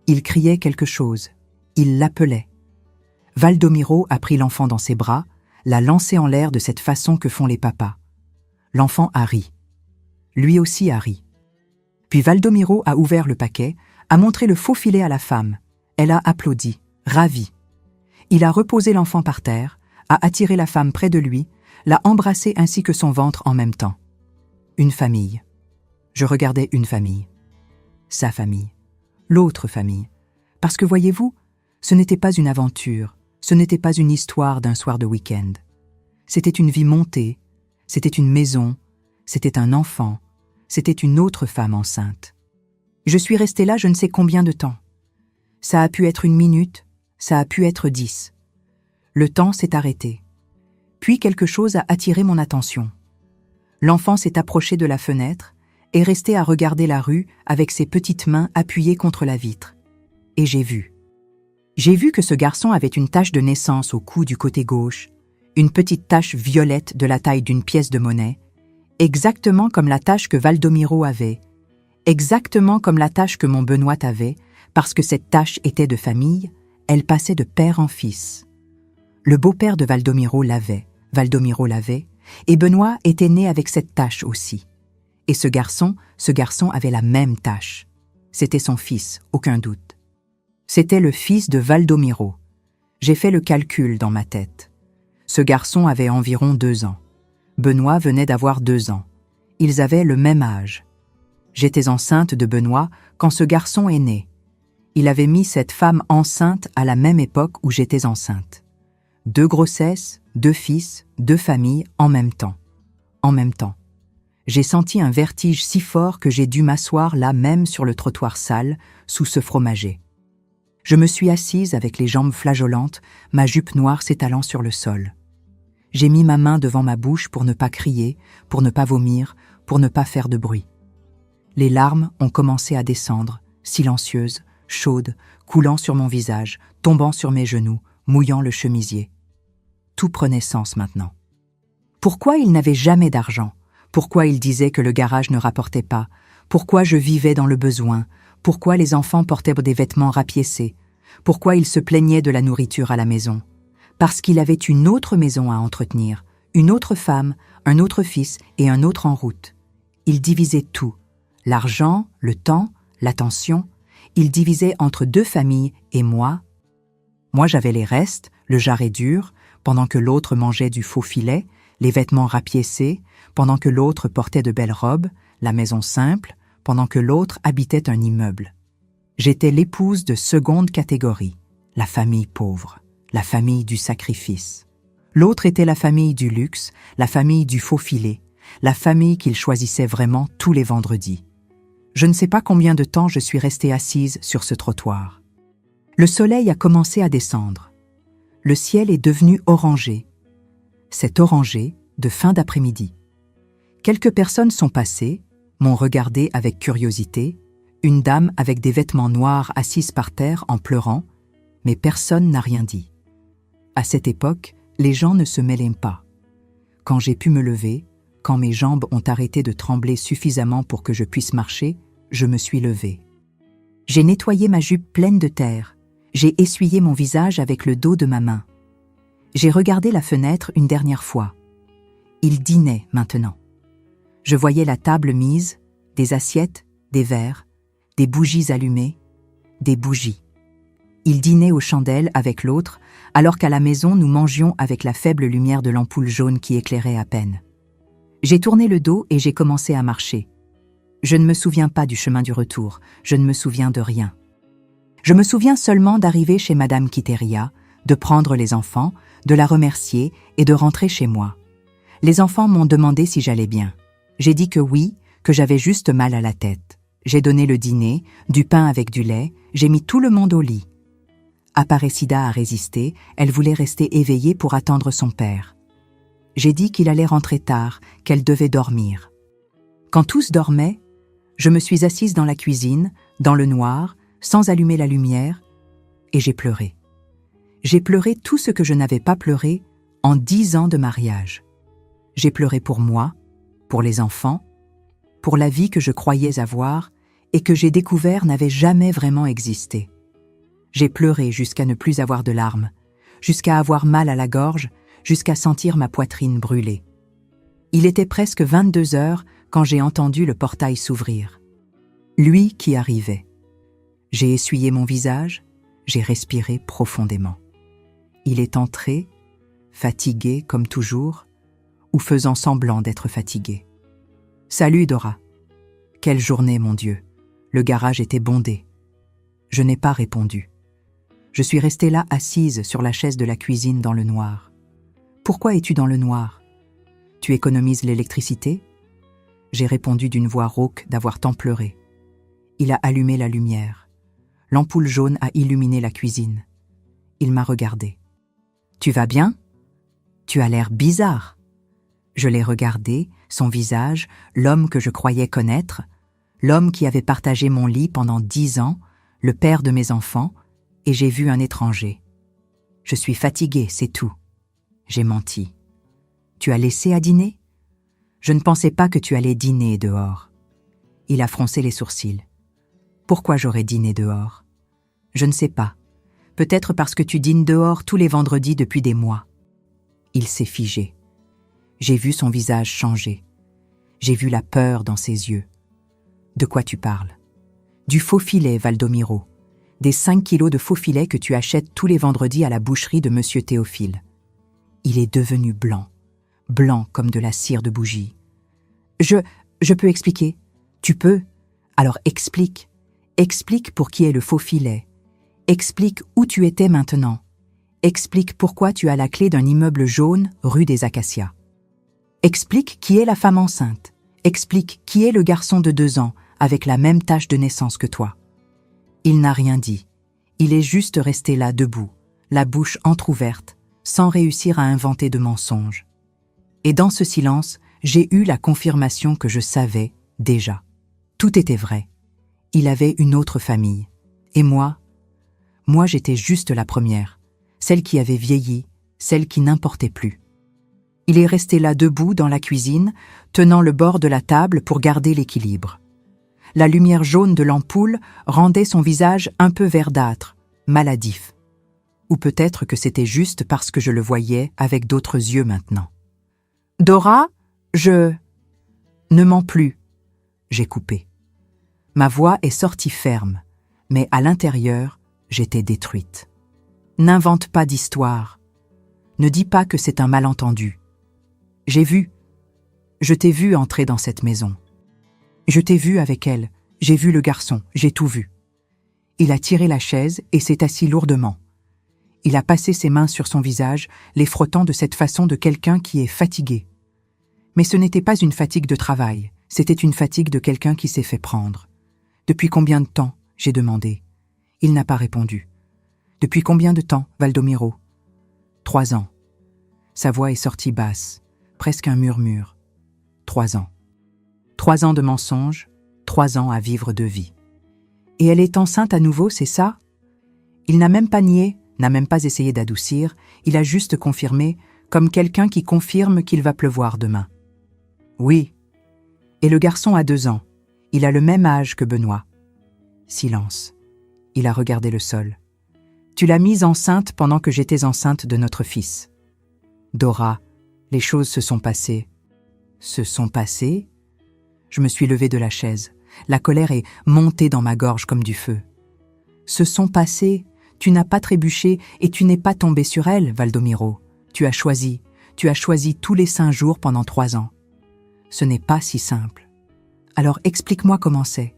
Il criait quelque chose, il l'appelait. Valdomiro a pris l'enfant dans ses bras, l'a lancé en l'air de cette façon que font les papas. L'enfant a ri. Lui aussi a ri. Puis Valdomiro a ouvert le paquet, a montré le faux filet à la femme. Elle a applaudi, ravie. Il a reposé l'enfant par terre, a attiré la femme près de lui, l'a embrassée ainsi que son ventre en même temps. Une famille. Je regardais une famille. Sa famille. L'autre famille. Parce que voyez-vous, ce n'était pas une aventure, ce n'était pas une histoire d'un soir de week-end. C'était une vie montée, c'était une maison, c'était un enfant, c'était une autre femme enceinte. Je suis restée là je ne sais combien de temps. Ça a pu être 1 minute, ça a pu être 10. Le temps s'est arrêté. Puis quelque chose a attiré mon attention. L'enfant s'est approché de la fenêtre et resté à regarder la rue avec ses petites mains appuyées contre la vitre. Et j'ai vu. J'ai vu que ce garçon avait une tache de naissance au cou du côté gauche, une petite tache violette de la taille d'une pièce de monnaie, exactement comme la tache que Valdomiro avait, exactement comme la tache que mon Benoît avait, parce que cette tache était de famille, elle passait de père en fils. Le beau-père de Valdomiro l'avait, et Benoît était né avec cette tache aussi. Et ce garçon avait la même tache. C'était son fils, aucun doute. C'était le fils de Valdomiro. J'ai fait le calcul dans ma tête. Ce garçon avait environ 2 ans. Benoît venait d'avoir 2 ans. Ils avaient le même âge. J'étais enceinte de Benoît quand ce garçon est né. Il avait mis cette femme enceinte à la même époque où j'étais enceinte. 2 grossesses, 2 fils, 2 familles en même temps. En même temps. J'ai senti un vertige si fort que j'ai dû m'asseoir là même sur le trottoir sale, sous ce fromager. Je me suis assise avec les jambes flageolantes, ma jupe noire s'étalant sur le sol. J'ai mis ma main devant ma bouche pour ne pas crier, pour ne pas vomir, pour ne pas faire de bruit. Les larmes ont commencé à descendre, silencieuses, chaudes, coulant sur mon visage, tombant sur mes genoux, mouillant le chemisier. Tout prenait sens maintenant. Pourquoi il n'avait jamais d'argent? Pourquoi il disait que le garage ne rapportait pas? Pourquoi je vivais dans le besoin? Pourquoi les enfants portaient des vêtements rapiécés? Pourquoi il se plaignait de la nourriture à la maison? Parce qu'il avait une autre maison à entretenir, une autre femme, un autre fils et un autre en route. Il divisait tout, l'argent, le temps, l'attention. Il divisait entre 2 familles et moi. Moi j'avais les restes, le jarret dur, pendant que l'autre mangeait du faux filet, les vêtements rapiécés, pendant que l'autre portait de belles robes, la maison simple, pendant que l'autre habitait un immeuble. J'étais l'épouse de seconde catégorie, la famille pauvre, la famille du sacrifice. L'autre était la famille du luxe, la famille du faux filet, la famille qu'il choisissait vraiment tous les vendredis. Je ne sais pas combien de temps je suis restée assise sur ce trottoir. Le soleil a commencé à descendre. le ciel est devenu orangé. C'est orangé de fin d'après-midi. Quelques personnes sont passées, m'ont regardé avec curiosité, une dame avec des vêtements noirs assise par terre en pleurant, mais personne n'a rien dit. À cette époque, les gens ne se mêlaient pas. Quand j'ai pu me lever, quand mes jambes ont arrêté de trembler suffisamment pour que je puisse marcher, je me suis levée. J'ai nettoyé ma jupe pleine de terre. J'ai essuyé mon visage avec le dos de ma main. J'ai regardé la fenêtre une dernière fois. Il dînait maintenant. Je voyais la table mise, des assiettes, des verres, des bougies allumées, des bougies. Il dînait aux chandelles avec l'autre, alors qu'à la maison nous mangions avec la faible lumière de l'ampoule jaune qui éclairait à peine. J'ai tourné le dos et j'ai commencé à marcher. Je ne me souviens pas du chemin du retour, je ne me souviens de rien. Je me souviens seulement d'arriver chez Madame Quiteria, de prendre les enfants, de la remercier et de rentrer chez moi. Les enfants m'ont demandé si j'allais bien. J'ai dit que oui, que j'avais juste mal à la tête. J'ai donné le dîner, du pain avec du lait, j'ai mis tout le monde au lit. Aparecida a résisté, elle voulait rester éveillée pour attendre son père. J'ai dit qu'il allait rentrer tard, qu'elle devait dormir. Quand tous dormaient, je me suis assise dans la cuisine, dans le noir, sans allumer la lumière, et j'ai pleuré. J'ai pleuré tout ce que je n'avais pas pleuré en 10 ans de mariage. J'ai pleuré pour moi, pour les enfants, pour la vie que je croyais avoir et que j'ai découvert n'avait jamais vraiment existé. J'ai pleuré jusqu'à ne plus avoir de larmes, jusqu'à avoir mal à la gorge, jusqu'à sentir ma poitrine brûler. Il était presque 22 heures quand j'ai entendu le portail s'ouvrir. Lui qui arrivait. J'ai essuyé mon visage, j'ai respiré profondément. Il est entré, fatigué comme toujours, ou faisant semblant d'être fatigué. « Salut Dora. Quelle journée, mon Dieu. Le garage était bondé. » Je n'ai pas répondu. Je suis restée là assise sur la chaise de la cuisine dans le noir. « Pourquoi es-tu dans le noir? Tu économises l'électricité ?» J'ai répondu d'une voix rauque d'avoir tant pleuré. Il a allumé la lumière. L'ampoule jaune a illuminé la cuisine. Il m'a regardée. « Tu vas bien? Tu as l'air bizarre. » Je l'ai regardé, son visage, l'homme que je croyais connaître, l'homme qui avait partagé mon lit pendant 10 ans, le père de mes enfants, et j'ai vu un étranger. Je suis fatiguée, c'est tout. J'ai menti. Tu as laissé à dîner? Je ne pensais pas que tu allais dîner dehors. Il a froncé les sourcils. Pourquoi j'aurais dîné dehors? Je ne sais pas. Peut-être parce que tu dînes dehors tous les vendredis depuis des mois. Il s'est figé. J'ai vu son visage changer. J'ai vu la peur dans ses yeux. De quoi tu parles? Du faux filet, Valdomiro. Des 5 kilos de faux filets que tu achètes tous les vendredis à la boucherie de Monsieur Théophile. Il est devenu blanc. Blanc comme de la cire de bougie. Je peux expliquer. Tu peux? Alors explique. Explique pour qui est le faux filet. Explique où tu étais maintenant. Explique pourquoi tu as la clé d'un immeuble jaune rue des Acacias. Explique qui est la femme enceinte. Explique qui est le garçon de 2 ans avec la même tache de naissance que toi. Il n'a rien dit. Il est juste resté là debout, la bouche entr'ouverte, sans réussir à inventer de mensonges. Et dans ce silence, j'ai eu la confirmation que je savais déjà. Tout était vrai. Il avait une autre famille. Et moi j'étais juste la première, celle qui avait vieilli, celle qui n'importait plus. Il est resté là debout dans la cuisine, tenant le bord de la table pour garder l'équilibre. La lumière jaune de l'ampoule rendait son visage un peu verdâtre, maladif. Ou peut-être que c'était juste parce que je le voyais avec d'autres yeux maintenant. « Dora, je... » « Ne mens plus. » J'ai coupé. Ma voix est sortie ferme, mais à l'intérieur, j'étais détruite. N'invente pas d'histoire. Ne dis pas que c'est un malentendu. J'ai vu. Je t'ai vu entrer dans cette maison. Je t'ai vu avec elle. J'ai vu le garçon. J'ai tout vu. Il a tiré la chaise et s'est assis lourdement. Il a passé ses mains sur son visage, les frottant de cette façon de quelqu'un qui est fatigué. Mais ce n'était pas une fatigue de travail, c'était une fatigue de quelqu'un qui s'est fait prendre. « Depuis combien de temps ?» j'ai demandé. Il n'a pas répondu. « Depuis combien de temps, Valdomiro ?» 3 ans. Sa voix est sortie basse, presque un murmure. 3 ans. 3 ans de mensonges, 3 ans à vivre de vie. Et elle est enceinte à nouveau, c'est ça? Il n'a même pas nié, n'a même pas essayé d'adoucir, il a juste confirmé, comme quelqu'un qui confirme qu'il va pleuvoir demain. Oui. Et le garçon a 2 ans. Il a le même âge que Benoît. Silence. Il a regardé le sol. Tu l'as mise enceinte pendant que j'étais enceinte de notre fils. Dora, les choses se sont passées. Se sont passées? Je me suis levée de la chaise. La colère est montée dans ma gorge comme du feu. Se sont passées, tu n'as pas trébuché et tu n'es pas tombé sur elle, Valdomiro. Tu as choisi tous les 5 jours pendant 3 ans. Ce n'est pas si simple. Alors explique-moi comment c'est.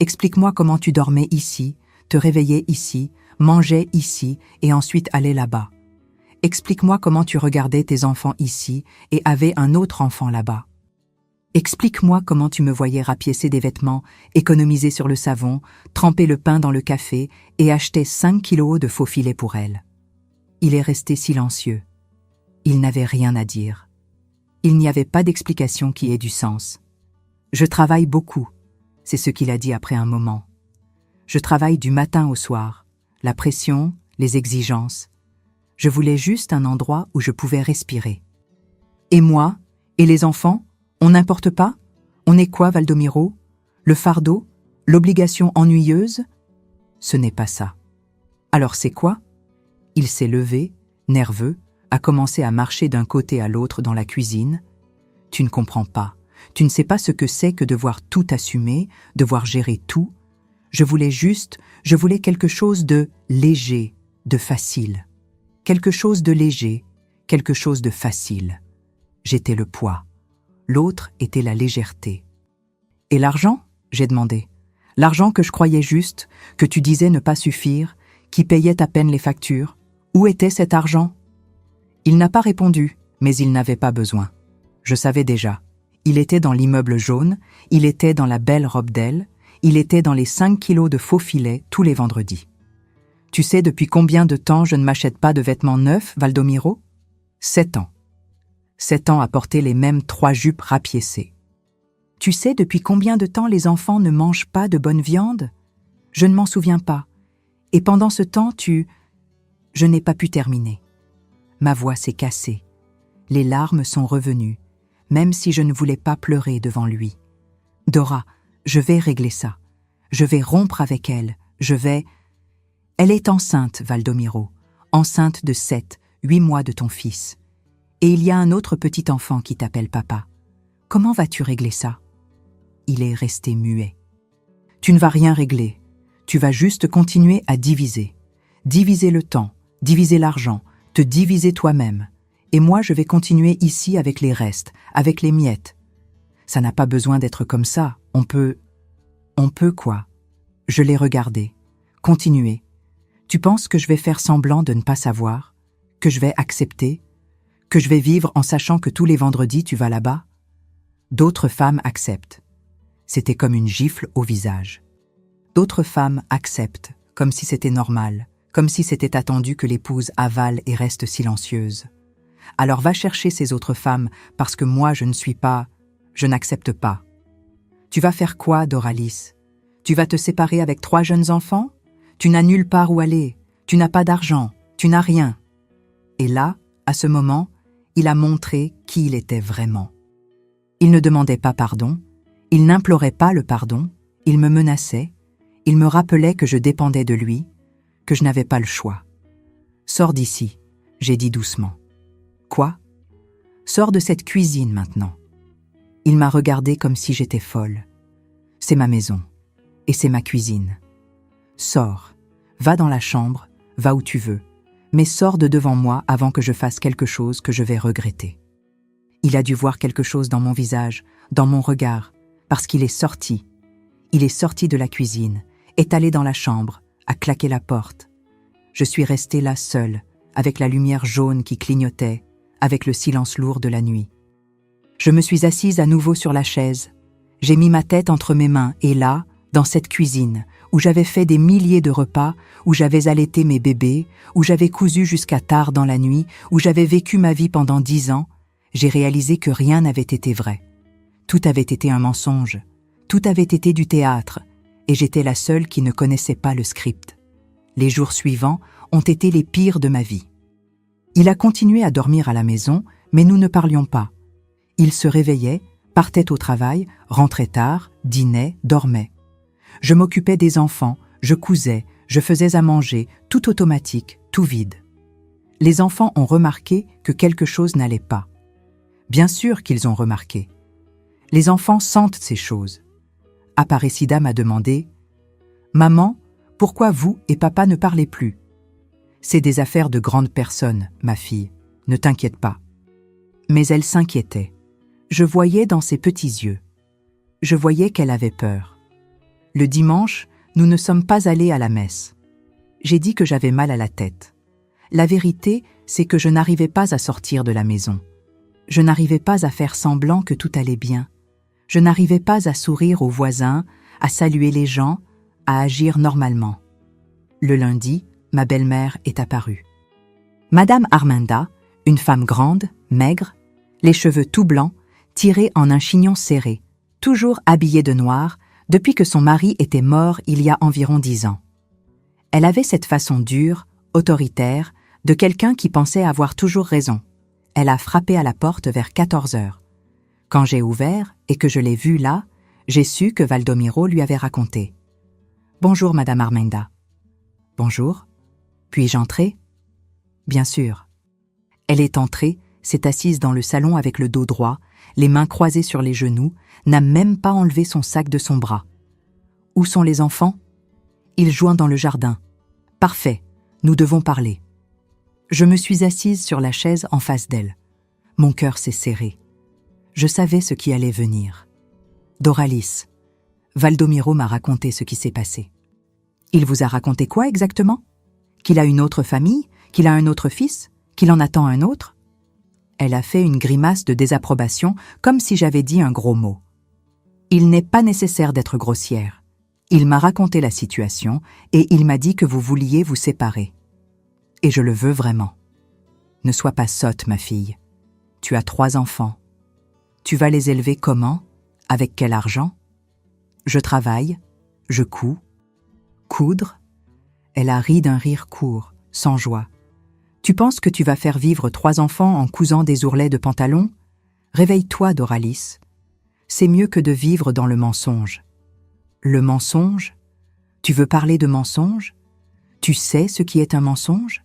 Explique-moi comment tu dormais ici, te réveillais ici, mangeais ici et ensuite allais là-bas. Explique-moi comment tu regardais tes enfants ici et avais un autre enfant là-bas. Explique-moi comment tu me voyais rapiécer des vêtements, économiser sur le savon, tremper le pain dans le café et acheter 5 kilos de faux filets pour elle. Il est resté silencieux. Il n'avait rien à dire. Il n'y avait pas d'explication qui ait du sens. Je travaille beaucoup, c'est ce qu'il a dit après un moment. Je travaille du matin au soir. La pression, les exigences. Je voulais juste un endroit où je pouvais respirer. Et moi? Et les enfants? On n'importe pas? On est quoi, Valdomiro? Le fardeau? L'obligation ennuyeuse? Ce n'est pas ça. Alors c'est quoi? Il s'est levé, nerveux, a commencé à marcher d'un côté à l'autre dans la cuisine. Tu ne comprends pas. Tu ne sais pas ce que c'est que devoir tout assumer, devoir gérer tout. Je voulais quelque chose de léger, de facile. Quelque chose de léger, quelque chose de facile. J'étais le poids. L'autre était la légèreté. Et l'argent? J'ai demandé. L'argent que je croyais juste, que tu disais ne pas suffire, qui payait à peine les factures. Où était cet argent? Il n'a pas répondu, mais il n'avait pas besoin. Je savais déjà. Il était dans l'immeuble jaune, il était dans la belle robe d'aile, il était dans les 5 kilos de faux filets tous les vendredis. Tu sais depuis combien de temps je ne m'achète pas de vêtements neufs, Valdomiro? 7 ans. 7 ans à porter les mêmes 3 jupes rapiécées. Tu sais depuis combien de temps les enfants ne mangent pas de bonne viande? Je ne m'en souviens pas. Et pendant ce temps, Je n'ai pas pu terminer. Ma voix s'est cassée. Les larmes sont revenues, même si je ne voulais pas pleurer devant lui. Dora, je vais régler ça. Je vais rompre avec elle. Elle est enceinte, Valdomiro. Enceinte de 7, 8 mois de ton fils. Et il y a un autre petit enfant qui t'appelle papa. Comment vas-tu régler ça? Il est resté muet. Tu ne vas rien régler. Tu vas juste continuer à diviser. Diviser le temps, diviser l'argent, te diviser toi-même. Et moi, je vais continuer ici avec les restes, avec les miettes. Ça n'a pas besoin d'être comme ça. On peut quoi? Je l'ai regardé. Continuer. Tu penses que je vais faire semblant de ne pas savoir? Que je vais accepter? Que je vais vivre en sachant que tous les vendredis tu vas là-bas? D'autres femmes acceptent. C'était comme une gifle au visage. D'autres femmes acceptent, comme si c'était normal, comme si c'était attendu que l'épouse avale et reste silencieuse. Alors va chercher ces autres femmes, parce que moi je n'accepte pas. Tu vas faire quoi, Doralis? Tu vas te séparer avec 3 jeunes enfants? Tu n'as nulle part où aller, tu n'as pas d'argent, tu n'as rien. Et là, à ce moment, il a montré qui il était vraiment. Il ne demandait pas pardon, il n'implorait pas le pardon, il me menaçait, il me rappelait que je dépendais de lui, que je n'avais pas le choix. « Sors d'ici », j'ai dit doucement. « Quoi ? Sors de cette cuisine maintenant. » Il m'a regardée comme si j'étais folle. « C'est ma maison, et c'est ma cuisine. Sors, va dans la chambre, va où tu veux, mais sors de devant moi avant que je fasse quelque chose que je vais regretter. » Il a dû voir quelque chose dans mon visage, dans mon regard, parce qu'il est sorti. Il est sorti de la cuisine, est allé dans la chambre, a claqué la porte. Je suis restée là seule, avec la lumière jaune qui clignotait, avec le silence lourd de la nuit. Je me suis assise à nouveau sur la chaise. J'ai mis ma tête entre mes mains et là, dans cette cuisine, où j'avais fait des milliers de repas, où j'avais allaité mes bébés, où j'avais cousu jusqu'à tard dans la nuit, où j'avais vécu ma vie pendant 10 ans, j'ai réalisé que rien n'avait été vrai. Tout avait été un mensonge, tout avait été du théâtre, et j'étais la seule qui ne connaissait pas le script. Les jours suivants ont été les pires de ma vie. Il a continué à dormir à la maison, mais nous ne parlions pas. Il se réveillait, partait au travail, rentrait tard, dînait, dormait. Je m'occupais des enfants, je cousais, je faisais à manger, tout automatique, tout vide. Les enfants ont remarqué que quelque chose n'allait pas. Bien sûr qu'ils ont remarqué. Les enfants sentent ces choses. Aparecida m'a demandé « Maman, pourquoi vous et papa ne parlez plus ?»« C'est des affaires de grandes personnes, ma fille, ne t'inquiète pas. » Mais elle s'inquiétait. Je voyais dans ses petits yeux. Je voyais qu'elle avait peur. Le dimanche, nous ne sommes pas allés à la messe. J'ai dit que j'avais mal à la tête. La vérité, c'est que je n'arrivais pas à sortir de la maison. Je n'arrivais pas à faire semblant que tout allait bien. Je n'arrivais pas à sourire aux voisins, à saluer les gens, à agir normalement. Le lundi, ma belle-mère est apparue. Madame Arminda, une femme grande, maigre, les cheveux tout blancs, tirés en un chignon serré, toujours habillée de noir, depuis que son mari était mort il y a environ 10 ans. Elle avait cette façon dure, autoritaire, de quelqu'un qui pensait avoir toujours raison. Elle a frappé à la porte vers 14 heures. Quand j'ai ouvert et que je l'ai vue là, j'ai su que Valdomiro lui avait raconté. « Bonjour, Madame Arminda. »« Bonjour. Puis-je entrer ?»« Bien sûr. » Elle est entrée, s'est assise dans le salon avec le dos droit, les mains croisées sur les genoux, n'a même pas enlevé son sac de son bras. « Où sont les enfants ?»« Ils jouent dans le jardin. »« Parfait, nous devons parler. » Je me suis assise sur la chaise en face d'elle. Mon cœur s'est serré. Je savais ce qui allait venir. « Doralis, Valdomiro m'a raconté ce qui s'est passé. »« Il vous a raconté quoi exactement ? Qu'il a une autre famille ? Qu'il a un autre fils ? Qu'il en attend un autre ?» Elle a fait une grimace de désapprobation, comme si j'avais dit un gros mot. « Il n'est pas nécessaire d'être grossière. Il m'a raconté la situation et il m'a dit que vous vouliez vous séparer. Et je le veux vraiment. Ne sois pas sotte, ma fille. Tu as 3 enfants. Tu vas les élever comment ? Avec quel argent ? Je travaille, je couds. Coudre ? Elle a ri d'un rire court, sans joie. Tu penses que tu vas faire vivre 3 enfants en cousant des ourlets de pantalon ? Réveille-toi, Doralis. C'est mieux que de vivre dans le mensonge. Le mensonge ? Tu veux parler de mensonge ? Tu sais ce qui est un mensonge ?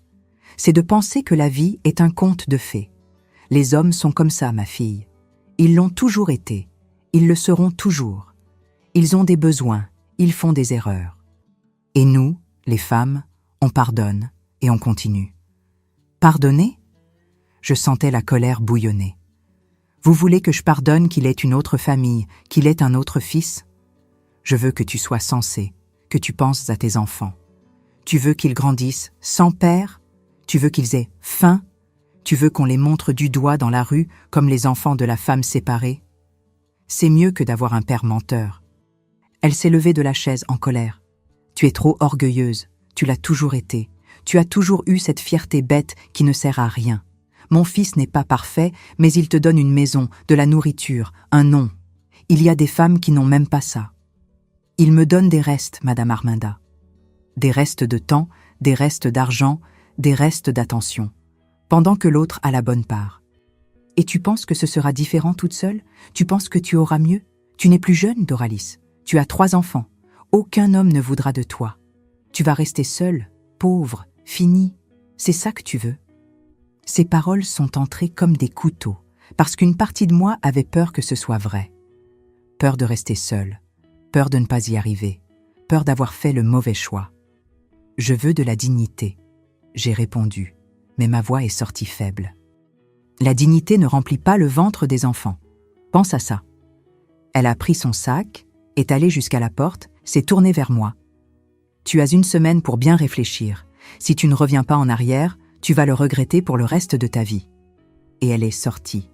C'est de penser que la vie est un conte de fées. Les hommes sont comme ça, ma fille. Ils l'ont toujours été. Ils le seront toujours. Ils ont des besoins. Ils font des erreurs. Et nous, les femmes, on pardonne et on continue. Pardonner ? Je sentais la colère bouillonner. Vous voulez que je pardonne qu'il ait une autre famille, qu'il ait un autre fils ? Je veux que tu sois sensé, que tu penses à tes enfants. Tu veux qu'ils grandissent sans père ? Tu veux qu'ils aient faim ? Tu veux qu'on les montre du doigt dans la rue comme les enfants de la femme séparée ? C'est mieux que d'avoir un père menteur. Elle s'est levée de la chaise en colère. Tu es trop orgueilleuse, tu l'as toujours été. Tu as toujours eu cette fierté bête qui ne sert à rien. Mon fils n'est pas parfait, mais il te donne une maison, de la nourriture, un nom. Il y a des femmes qui n'ont même pas ça. Il me donne des restes, Madame Arminda. Des restes de temps, des restes d'argent, des restes d'attention, pendant que l'autre a la bonne part. Et tu penses que ce sera différent toute seule ? Tu penses que tu auras mieux ? Tu n'es plus jeune, Doralis. Tu as 3 enfants. Aucun homme ne voudra de toi. Tu vas rester seule, pauvre, finie. C'est ça que tu veux ? Ces paroles sont entrées comme des couteaux, parce qu'une partie de moi avait peur que ce soit vrai. Peur de rester seule, peur de ne pas y arriver, peur d'avoir fait le mauvais choix. Je veux de la dignité. J'ai répondu, mais ma voix est sortie faible. La dignité ne remplit pas le ventre des enfants. Pense à ça. Elle a pris son sac, est allée jusqu'à la porte, s'est tournée vers moi. Tu as 1 semaine pour bien réfléchir. Si tu ne reviens pas en arrière, tu vas le regretter pour le reste de ta vie. Et elle est sortie.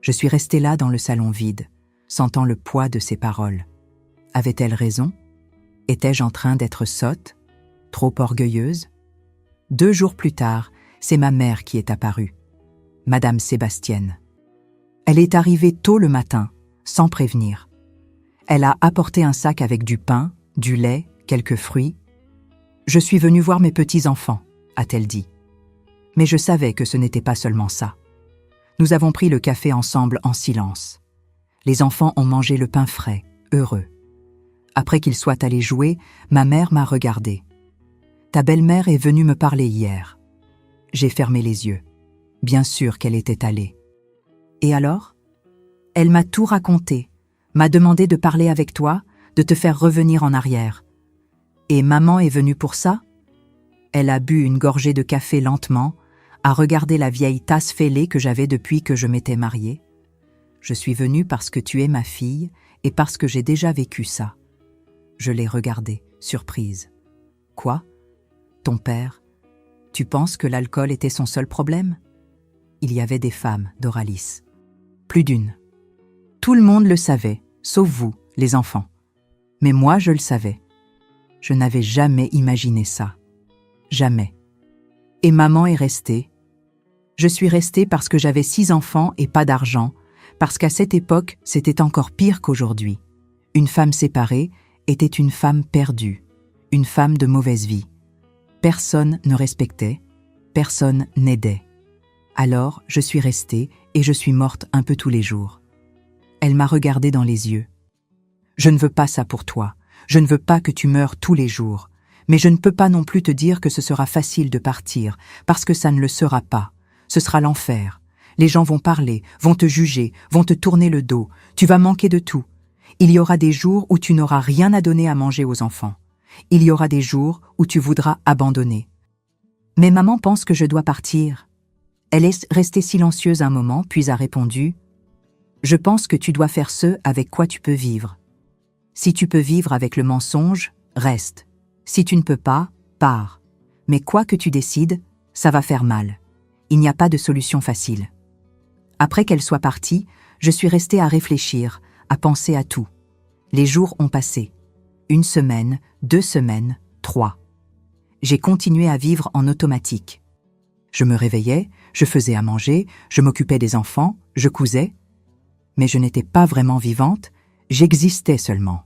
Je suis restée là dans le salon vide, sentant le poids de ses paroles. Avait-elle raison ? Étais-je en train d'être sotte, trop orgueilleuse? 2 jours plus tard, c'est ma mère qui est apparue, Madame Sébastienne. Elle est arrivée tôt le matin, sans prévenir. Elle a apporté un sac avec du pain, du lait, quelques fruits. « Je suis venue voir mes petits-enfants », a-t-elle dit. Mais je savais que ce n'était pas seulement ça. Nous avons pris le café ensemble en silence. Les enfants ont mangé le pain frais, heureux. Après qu'ils soient allés jouer, ma mère m'a regardée. « Ta belle-mère est venue me parler hier. » J'ai fermé les yeux. Bien sûr qu'elle était allée. Et alors? Elle m'a tout raconté, m'a demandé de parler avec toi, de te faire revenir en arrière. Et maman est venue pour ça? Elle a bu une gorgée de café lentement, a regardé la vieille tasse fêlée que j'avais depuis que je m'étais mariée. Je suis venue parce que tu es ma fille et parce que j'ai déjà vécu ça. Je l'ai regardée, surprise. Quoi? Ton père? Tu penses que l'alcool était son seul problème? Il y avait des femmes, Doralis. Plus d'une. Tout le monde le savait, sauf vous, les enfants. Mais moi, je le savais. Je n'avais jamais imaginé ça. Jamais. Et maman est restée. Je suis restée parce que j'avais 6 enfants et pas d'argent, parce qu'à cette époque, c'était encore pire qu'aujourd'hui. Une femme séparée était une femme perdue, une femme de mauvaise vie. Personne ne respectait, personne n'aidait. Alors, je suis restée et je suis morte un peu tous les jours. Elle m'a regardée dans les yeux. Je ne veux pas ça pour toi. Je ne veux pas que tu meures tous les jours. Mais je ne peux pas non plus te dire que ce sera facile de partir, parce que ça ne le sera pas. Ce sera l'enfer. Les gens vont parler, vont te juger, vont te tourner le dos. Tu vas manquer de tout. Il y aura des jours où tu n'auras rien à donner à manger aux enfants. Il y aura des jours où tu voudras abandonner. Mais maman pense que je dois partir. Elle est restée silencieuse un moment, puis a répondu « Je pense que tu dois faire ce avec quoi tu peux vivre. Si tu peux vivre avec le mensonge, reste. Si tu ne peux pas, pars. Mais quoi que tu décides, ça va faire mal. Il n'y a pas de solution facile. » Après qu'elle soit partie, je suis restée à réfléchir, à penser à tout. Les jours ont passé. 1 semaine, 2 semaines, 3. J'ai continué à vivre en automatique. Je me réveillais, je faisais à manger, je m'occupais des enfants, je cousais. Mais je n'étais pas vraiment vivante, j'existais seulement.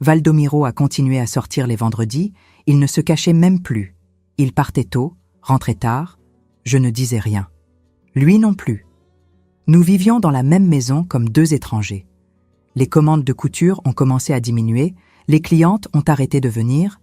Valdomiro a continué à sortir les vendredis, il ne se cachait même plus. Il partait tôt, rentrait tard, je ne disais rien. Lui non plus. Nous vivions dans la même maison comme 2 étrangers. Les commandes de couture ont commencé à diminuer, les clientes ont arrêté de venir.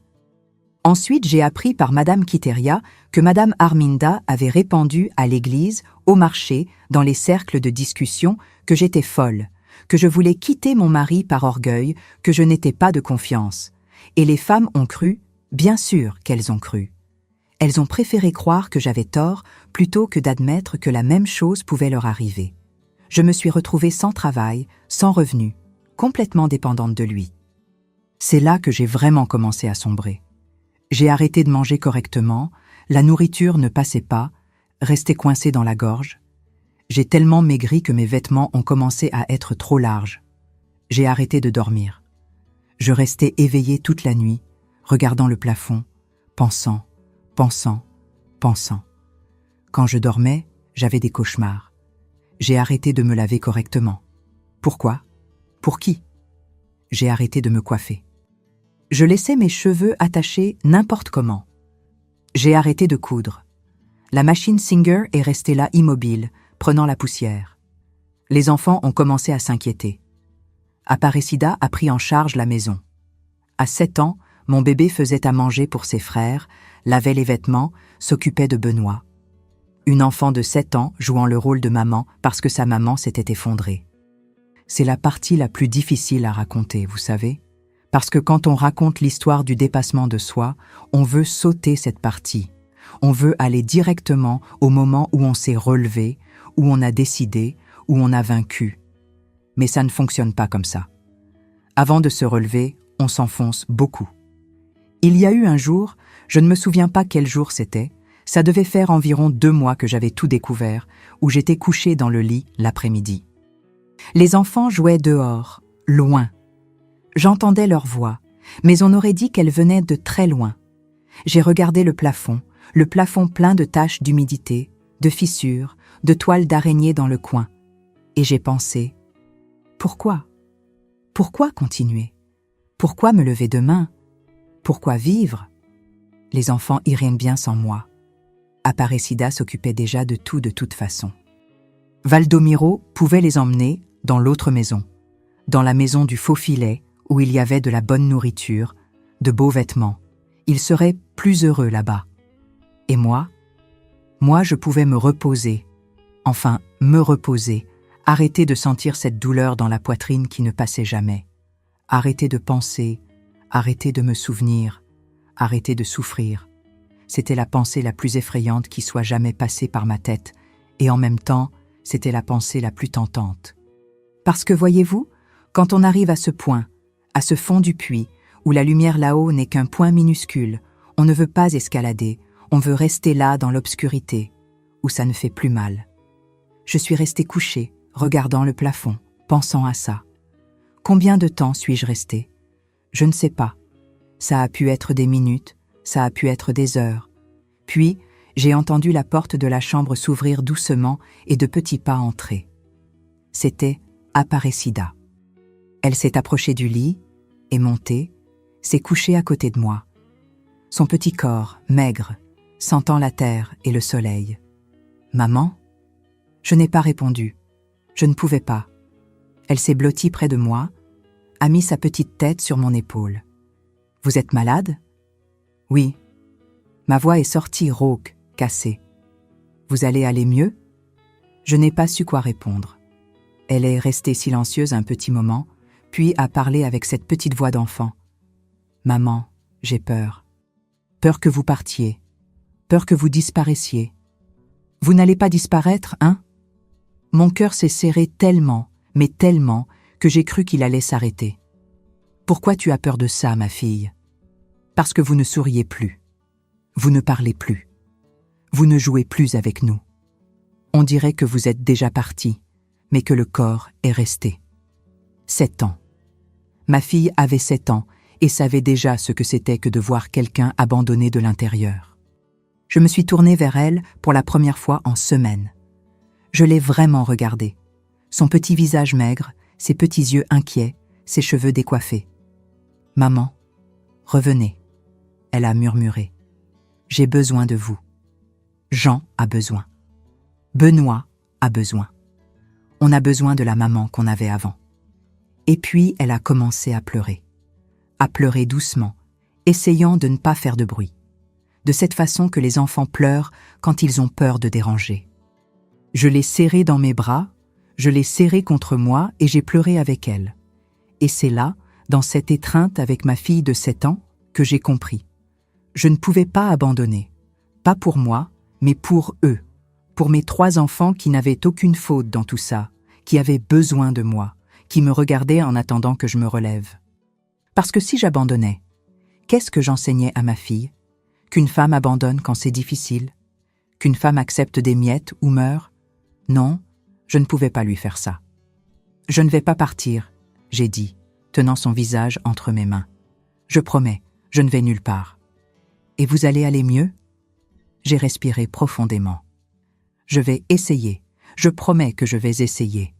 Ensuite, j'ai appris par Madame Quiteria que Madame Arminda avait répandu à l'église, au marché, dans les cercles de discussion, que j'étais folle, que je voulais quitter mon mari par orgueil, que je n'étais pas de confiance. Et les femmes ont cru, bien sûr qu'elles ont cru. Elles ont préféré croire que j'avais tort plutôt que d'admettre que la même chose pouvait leur arriver. Je me suis retrouvée sans travail, sans revenu, complètement dépendante de lui. C'est là que j'ai vraiment commencé à sombrer. J'ai arrêté de manger correctement, la nourriture ne passait pas, restait coincée dans la gorge. J'ai tellement maigri que mes vêtements ont commencé à être trop larges. J'ai arrêté de dormir. Je restais éveillée toute la nuit, regardant le plafond, pensant. Quand je dormais, j'avais des cauchemars. J'ai arrêté de me laver correctement. Pourquoi? Pour qui? J'ai arrêté de me coiffer. Je laissais mes cheveux attachés n'importe comment. J'ai arrêté de coudre. La machine Singer est restée là immobile, prenant la poussière. Les enfants ont commencé à s'inquiéter. Aparecida a pris en charge la maison. À 7 ans, mon bébé faisait à manger pour ses frères, lavait les vêtements, s'occupait de Benoît. Une enfant de 7 ans jouant le rôle de maman parce que sa maman s'était effondrée. C'est la partie la plus difficile à raconter, vous savez, parce que quand on raconte l'histoire du dépassement de soi, on veut sauter cette partie. On veut aller directement au moment où on s'est relevé, où on a décidé, où on a vaincu. Mais ça ne fonctionne pas comme ça. Avant de se relever, on s'enfonce beaucoup. Il y a eu un jour, je ne me souviens pas quel jour c'était, ça devait faire environ 2 mois que j'avais tout découvert, où j'étais couchée dans le lit l'après-midi. Les enfants jouaient dehors, loin. J'entendais leur voix, mais on aurait dit qu'elle venait de très loin. J'ai regardé le plafond plein de taches d'humidité, de fissures, de toiles d'araignée dans le coin. Et j'ai pensé, pourquoi? Pourquoi continuer? Pourquoi me lever demain? Pourquoi vivre? Les enfants iraient bien sans moi. Aparecida s'occupait déjà de tout de toute façon. Valdomiro pouvait les emmener dans l'autre maison, dans la maison du faux filet où il y avait de la bonne nourriture, de beaux vêtements. Ils seraient plus heureux là-bas. Et moi, je pouvais me reposer, arrêter de sentir cette douleur dans la poitrine qui ne passait jamais, arrêter de penser, arrêter de me souvenir, arrêter de souffrir. C'était la pensée la plus effrayante qui soit jamais passée par ma tête, et en même temps, c'était la pensée la plus tentante. Parce que voyez-vous, quand on arrive à ce point, à ce fond du puits, où la lumière là-haut n'est qu'un point minuscule, on ne veut pas escalader, on veut rester là dans l'obscurité, où ça ne fait plus mal. Je suis restée couchée, regardant le plafond, pensant à ça. Combien de temps suis-je restée? Je ne sais pas. Ça a pu être des minutes, ça a pu être des heures. Puis, j'ai entendu la porte de la chambre s'ouvrir doucement et de petits pas entrer. C'était Aparecida. Elle s'est approchée du lit, est montée, s'est couchée à côté de moi. Son petit corps, maigre, sentant la terre et le soleil. « Maman ?» Je n'ai pas répondu. Je ne pouvais pas. Elle s'est blottie près de moi, a mis sa petite tête sur mon épaule. « Vous êtes malade ?» ?»« Oui. » Ma voix est sortie rauque, cassée. « Vous allez aller mieux ?» Je n'ai pas su quoi répondre. Elle est restée silencieuse un petit moment, puis a parlé avec cette petite voix d'enfant. « Maman, j'ai peur. Peur que vous partiez. Peur que vous disparaissiez. Vous n'allez pas disparaître, hein ?» Mon cœur s'est serré tellement, mais tellement, que j'ai cru qu'il allait s'arrêter. « Pourquoi tu as peur de ça, ma fille ? Parce que vous ne souriez plus. Vous ne parlez plus. Vous ne jouez plus avec nous. On dirait que vous êtes déjà parti, mais que le corps est resté. 7 ans. Ma fille avait 7 ans et savait déjà ce que c'était que de voir quelqu'un abandonné de l'intérieur. Je me suis tournée vers elle pour la première fois en semaines. Je l'ai vraiment regardée. Son petit visage maigre, ses petits yeux inquiets, ses cheveux décoiffés. « Maman, revenez. » Elle a murmuré. « J'ai besoin de vous. Jean a besoin. Benoît a besoin. On a besoin de la maman qu'on avait avant. » Et puis elle a commencé à pleurer doucement, essayant de ne pas faire de bruit, de cette façon que les enfants pleurent quand ils ont peur de déranger. Je l'ai serrée dans mes bras, je l'ai serrée contre moi et j'ai pleuré avec elle. Et c'est là, dans cette étreinte avec ma fille de 7 ans, que j'ai compris. Je ne pouvais pas abandonner, pas pour moi, mais pour eux, pour mes 3 enfants qui n'avaient aucune faute dans tout ça, qui avaient besoin de moi, qui me regardaient en attendant que je me relève. Parce que si j'abandonnais, qu'est-ce que j'enseignais à ma fille? Qu'une femme abandonne quand c'est difficile? Qu'une femme accepte des miettes ou meurt? Non, je ne pouvais pas lui faire ça. « Je ne vais pas partir », j'ai dit, tenant son visage entre mes mains. « Je promets, je ne vais nulle part. »« Et vous allez aller mieux ?» J'ai respiré profondément. « Je vais essayer, je promets que je vais essayer. »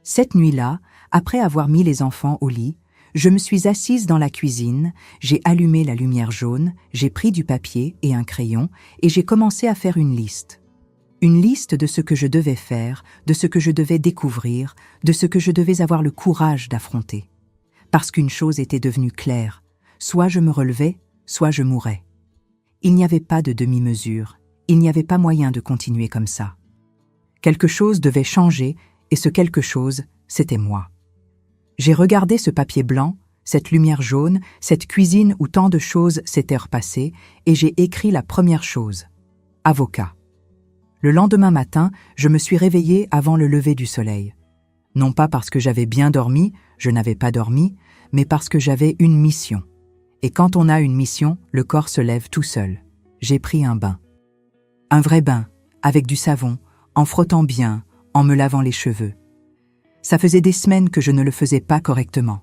Cette nuit-là, après avoir mis les enfants au lit, je me suis assise dans la cuisine, j'ai allumé la lumière jaune, j'ai pris du papier et un crayon et j'ai commencé à faire une liste. Une liste de ce que je devais faire, de ce que je devais découvrir, de ce que je devais avoir le courage d'affronter. Parce qu'une chose était devenue claire, soit je me relevais, soit je mourais. Il n'y avait pas de demi-mesure, il n'y avait pas moyen de continuer comme ça. Quelque chose devait changer et ce quelque chose, c'était moi. J'ai regardé ce papier blanc, cette lumière jaune, cette cuisine où tant de choses s'étaient repassées, et j'ai écrit la première chose. Avocat. Le lendemain matin, je me suis réveillée avant le lever du soleil. Non pas parce que j'avais bien dormi, je n'avais pas dormi, mais parce que j'avais une mission. Et quand on a une mission, le corps se lève tout seul. J'ai pris un bain. Un vrai bain, avec du savon, en frottant bien, en me lavant les cheveux. Ça faisait des semaines que je ne le faisais pas correctement.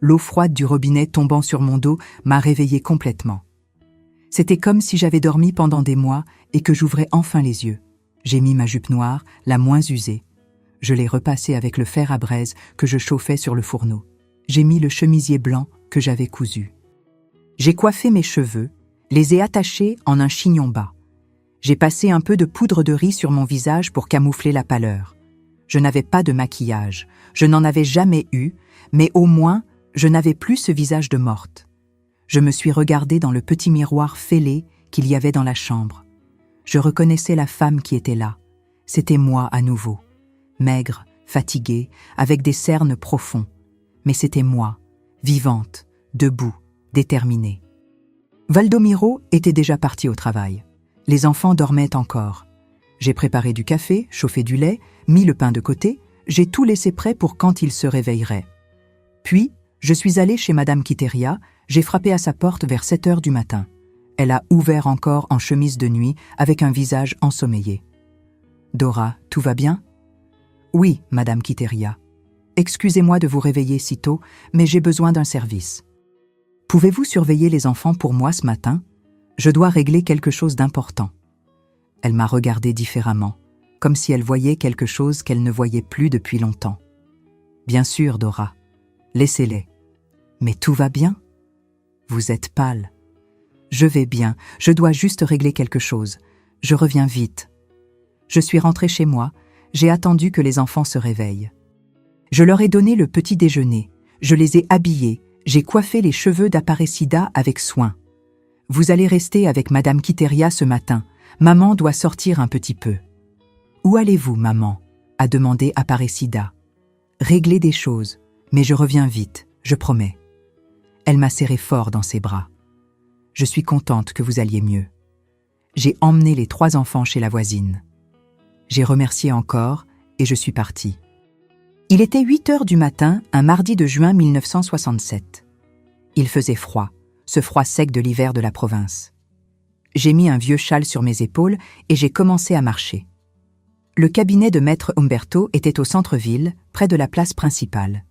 L'eau froide du robinet tombant sur mon dos m'a réveillée complètement. C'était comme si j'avais dormi pendant des mois et que j'ouvrais enfin les yeux. J'ai mis ma jupe noire, la moins usée. Je l'ai repassée avec le fer à braise que je chauffais sur le fourneau. J'ai mis le chemisier blanc que j'avais cousu. J'ai coiffé mes cheveux, les ai attachés en un chignon bas. J'ai passé un peu de poudre de riz sur mon visage pour camoufler la pâleur. Je n'avais pas de maquillage, je n'en avais jamais eu, mais au moins, je n'avais plus ce visage de morte. Je me suis regardée dans le petit miroir fêlé qu'il y avait dans la chambre. Je reconnaissais la femme qui était là. C'était moi à nouveau. Maigre, fatiguée, avec des cernes profonds. Mais c'était moi, vivante, debout, déterminée. Valdomiro était déjà parti au travail. Les enfants dormaient encore. J'ai préparé du café, chauffé du lait, mis le pain de côté, j'ai tout laissé prêt pour quand il se réveillerait. Puis, je suis allée chez Madame Quiteria, j'ai frappé à sa porte vers 7 heures du matin. Elle a ouvert encore en chemise de nuit, avec un visage ensommeillé. « Dora, tout va bien ?»« Oui, Madame Quiteria. Excusez-moi de vous réveiller si tôt, mais j'ai besoin d'un service. Pouvez-vous surveiller les enfants pour moi ce matin ? Je dois régler quelque chose d'important. » Elle m'a regardé différemment, comme si elle voyait quelque chose qu'elle ne voyait plus depuis longtemps. « Bien sûr, Dora. Laissez-les. Mais tout va bien ? Vous êtes pâle. Je vais bien, je dois juste régler quelque chose. Je reviens vite. » Je suis rentrée chez moi, j'ai attendu que les enfants se réveillent. Je leur ai donné le petit déjeuner, je les ai habillés, j'ai coiffé les cheveux d'Aparecida avec soin. « Vous allez rester avec Madame Quiteria ce matin. Maman doit sortir un petit peu. »« Où allez-vous, maman ?» a demandé Aparecida. « Régler des choses, mais je reviens vite, je promets. » Elle m'a serré fort dans ses bras. « Je suis contente que vous alliez mieux. » J'ai emmené les 3 enfants chez la voisine. J'ai remercié encore et je suis partie. Il était 8 heures du matin, un mardi de juin 1967. Il faisait froid, ce froid sec de l'hiver de la province. J'ai mis un vieux châle sur mes épaules et j'ai commencé à marcher. Le cabinet de maître Umberto était au centre-ville, près de la place principale.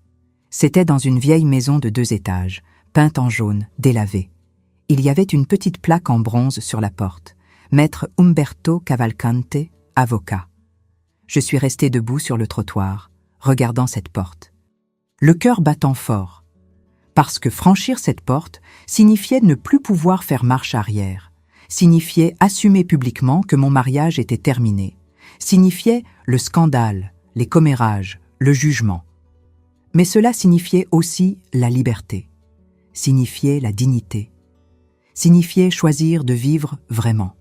C'était dans une vieille maison de 2 étages, peinte en jaune, délavée. Il y avait une petite plaque en bronze sur la porte. Maître Umberto Cavalcante, avocat. Je suis restée debout sur le trottoir, regardant cette porte. Le cœur battant fort. Parce que franchir cette porte signifiait ne plus pouvoir faire marche arrière, signifiait assumer publiquement que mon mariage était terminé, signifiait le scandale, les commérages, le jugement. Mais cela signifiait aussi la liberté, signifiait la dignité, signifiait choisir de vivre vraiment.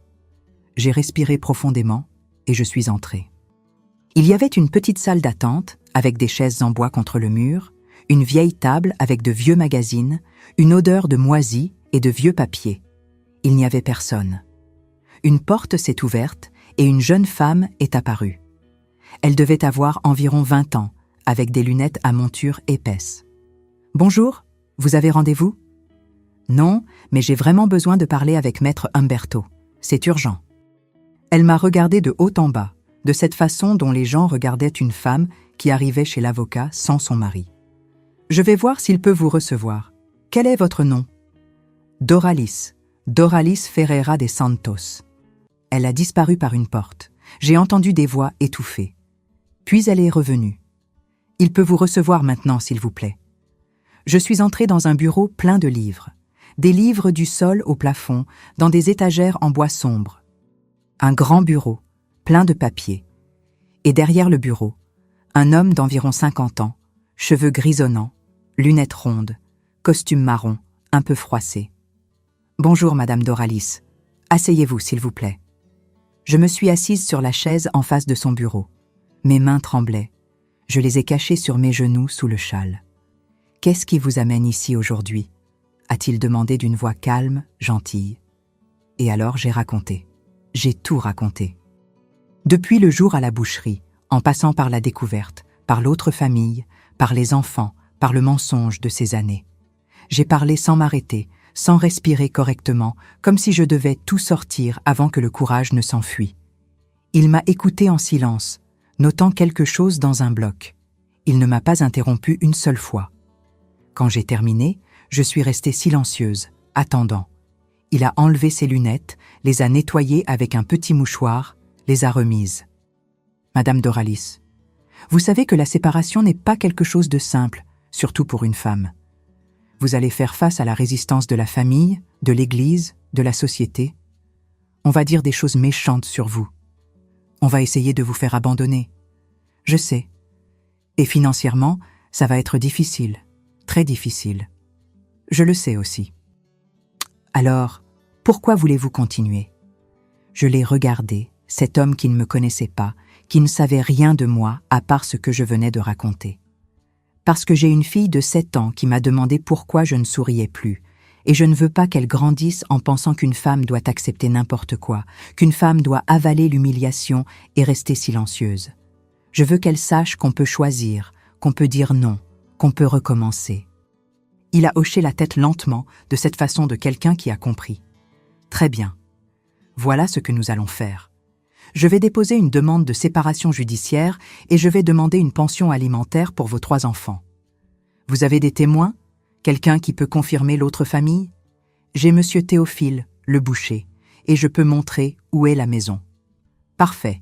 J'ai respiré profondément et je suis entrée. Il y avait une petite salle d'attente avec des chaises en bois contre le mur, une vieille table avec de vieux magazines, une odeur de moisi et de vieux papier. Il n'y avait personne. Une porte s'est ouverte et une jeune femme est apparue. Elle devait avoir environ 20 ans, avec des lunettes à monture épaisse. « Bonjour, vous avez rendez-vous ?»« Non, mais j'ai vraiment besoin de parler avec maître Umberto. C'est urgent. » Elle m'a regardé de haut en bas, de cette façon dont les gens regardaient une femme qui arrivait chez l'avocat sans son mari. « Je vais voir s'il peut vous recevoir. Quel est votre nom ?»« Doralis. Doralis Ferreira de Santos. » Elle a disparu par une porte. J'ai entendu des voix étouffées. Puis elle est revenue. « Il peut vous recevoir maintenant, s'il vous plaît. » Je suis entrée dans un bureau plein de livres. Des livres du sol au plafond, dans des étagères en bois sombre. Un grand bureau, plein de papiers. Et derrière le bureau, un homme d'environ 50 ans, cheveux grisonnants, lunettes rondes, costume marron, un peu froissé. « Bonjour, Madame Doralis. Asseyez-vous, s'il vous plaît. » Je me suis assise sur la chaise en face de son bureau. Mes mains tremblaient. Je les ai cachées sur mes genoux sous le châle. « Qu'est-ce qui vous amène ici aujourd'hui ?» a-t-il demandé d'une voix calme, gentille. Et alors j'ai raconté. J'ai tout raconté. Depuis le jour à la boucherie, en passant par la découverte, par l'autre famille, par les enfants, par le mensonge de ces années. J'ai parlé sans m'arrêter, sans respirer correctement, comme si je devais tout sortir avant que le courage ne s'enfuit. Il m'a écouté en silence, notant quelque chose dans un bloc. Il ne m'a pas interrompu une seule fois. Quand j'ai terminé, je suis restée silencieuse, attendant. Il a enlevé ses lunettes, les a nettoyées avec un petit mouchoir, les a remises. Madame Doralis, vous savez que la séparation n'est pas quelque chose de simple, surtout pour une femme. Vous allez faire face à la résistance de la famille, de l'Église, de la société. On va dire des choses méchantes sur vous. On va essayer de vous faire abandonner. Je sais. Et financièrement, ça va être difficile, très difficile. Je le sais aussi. Alors, pourquoi voulez-vous continuer? Je l'ai regardé, cet homme qui ne me connaissait pas, qui ne savait rien de moi à part ce que je venais de raconter. Parce que j'ai une fille de 7 ans qui m'a demandé pourquoi je ne souriais plus, et je ne veux pas qu'elle grandisse en pensant qu'une femme doit accepter n'importe quoi, qu'une femme doit avaler l'humiliation et rester silencieuse. Je veux qu'elle sache qu'on peut choisir, qu'on peut dire non, qu'on peut recommencer. Il a hoché la tête lentement, de cette façon de quelqu'un qui a compris. Très bien. Voilà ce que nous allons faire. Je vais déposer une demande de séparation judiciaire et je vais demander une pension alimentaire pour vos 3 enfants. Vous avez des témoins? Quelqu'un qui peut confirmer l'autre famille? J'ai monsieur Théophile, le boucher, et je peux montrer où est la maison. Parfait.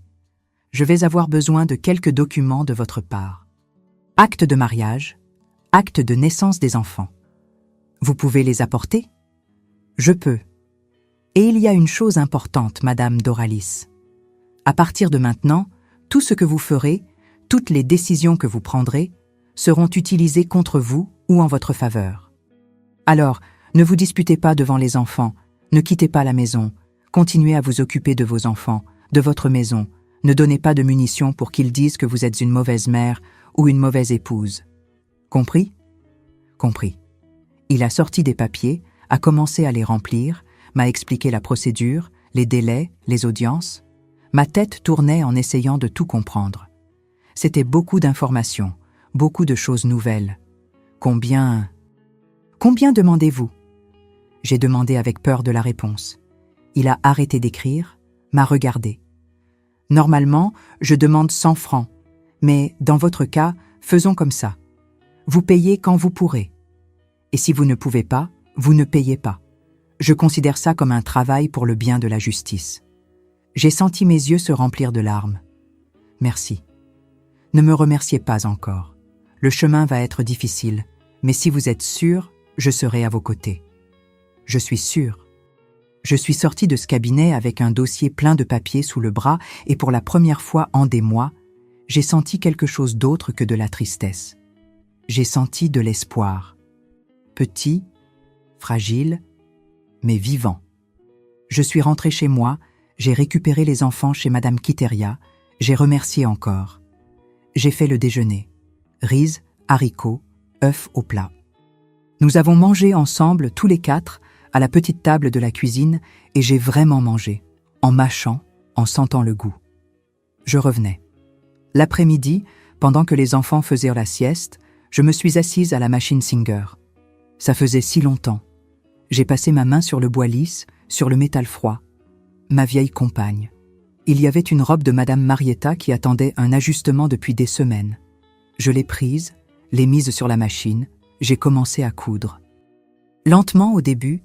Je vais avoir besoin de quelques documents de votre part. Acte de mariage, acte de naissance des enfants. Vous pouvez les apporter? Je peux. Et il y a une chose importante, Madame Doralis. À partir de maintenant, tout ce que vous ferez, toutes les décisions que vous prendrez, seront utilisées contre vous ou en votre faveur. Alors, ne vous disputez pas devant les enfants, ne quittez pas la maison, continuez à vous occuper de vos enfants, de votre maison, ne donnez pas de munitions pour qu'ils disent que vous êtes une mauvaise mère ou une mauvaise épouse. Compris? Compris. Il a sorti des papiers, a commencé à les remplir, m'a expliqué la procédure, les délais, les audiences. Ma tête tournait en essayant de tout comprendre. C'était beaucoup d'informations, beaucoup de choses nouvelles. Combien demandez-vous? J'ai demandé avec peur de la réponse. Il a arrêté d'écrire, m'a regardé. Normalement, je demande 100 francs, mais dans votre cas, faisons comme ça. Vous payez quand vous pourrez. Et si vous ne pouvez pas, vous ne payez pas. Je considère ça comme un travail pour le bien de la justice. J'ai senti mes yeux se remplir de larmes. Merci. Ne me remerciez pas encore. Le chemin va être difficile, mais si vous êtes sûr, je serai à vos côtés. Je suis sûr. Je suis sorti de ce cabinet avec un dossier plein de papiers sous le bras et pour la première fois en des mois, j'ai senti quelque chose d'autre que de la tristesse. J'ai senti de l'espoir. Petit, fragile, mais vivant. Je suis rentré chez moi, j'ai récupéré les enfants chez Madame Quiteria, j'ai remercié encore. J'ai fait le déjeuner. Riz, haricots, œufs au plat. Nous avons mangé ensemble, tous les 4, à la petite table de la cuisine, et j'ai vraiment mangé, en mâchant, en sentant le goût. Je revenais. L'après-midi, pendant que les enfants faisaient la sieste, je me suis assise à la machine Singer. Ça faisait si longtemps. J'ai passé ma main sur le bois lisse, sur le métal froid. Ma vieille compagne. Il y avait une robe de Madame Marietta qui attendait un ajustement depuis des semaines. Je l'ai prise, l'ai mise sur la machine, j'ai commencé à coudre. Lentement au début,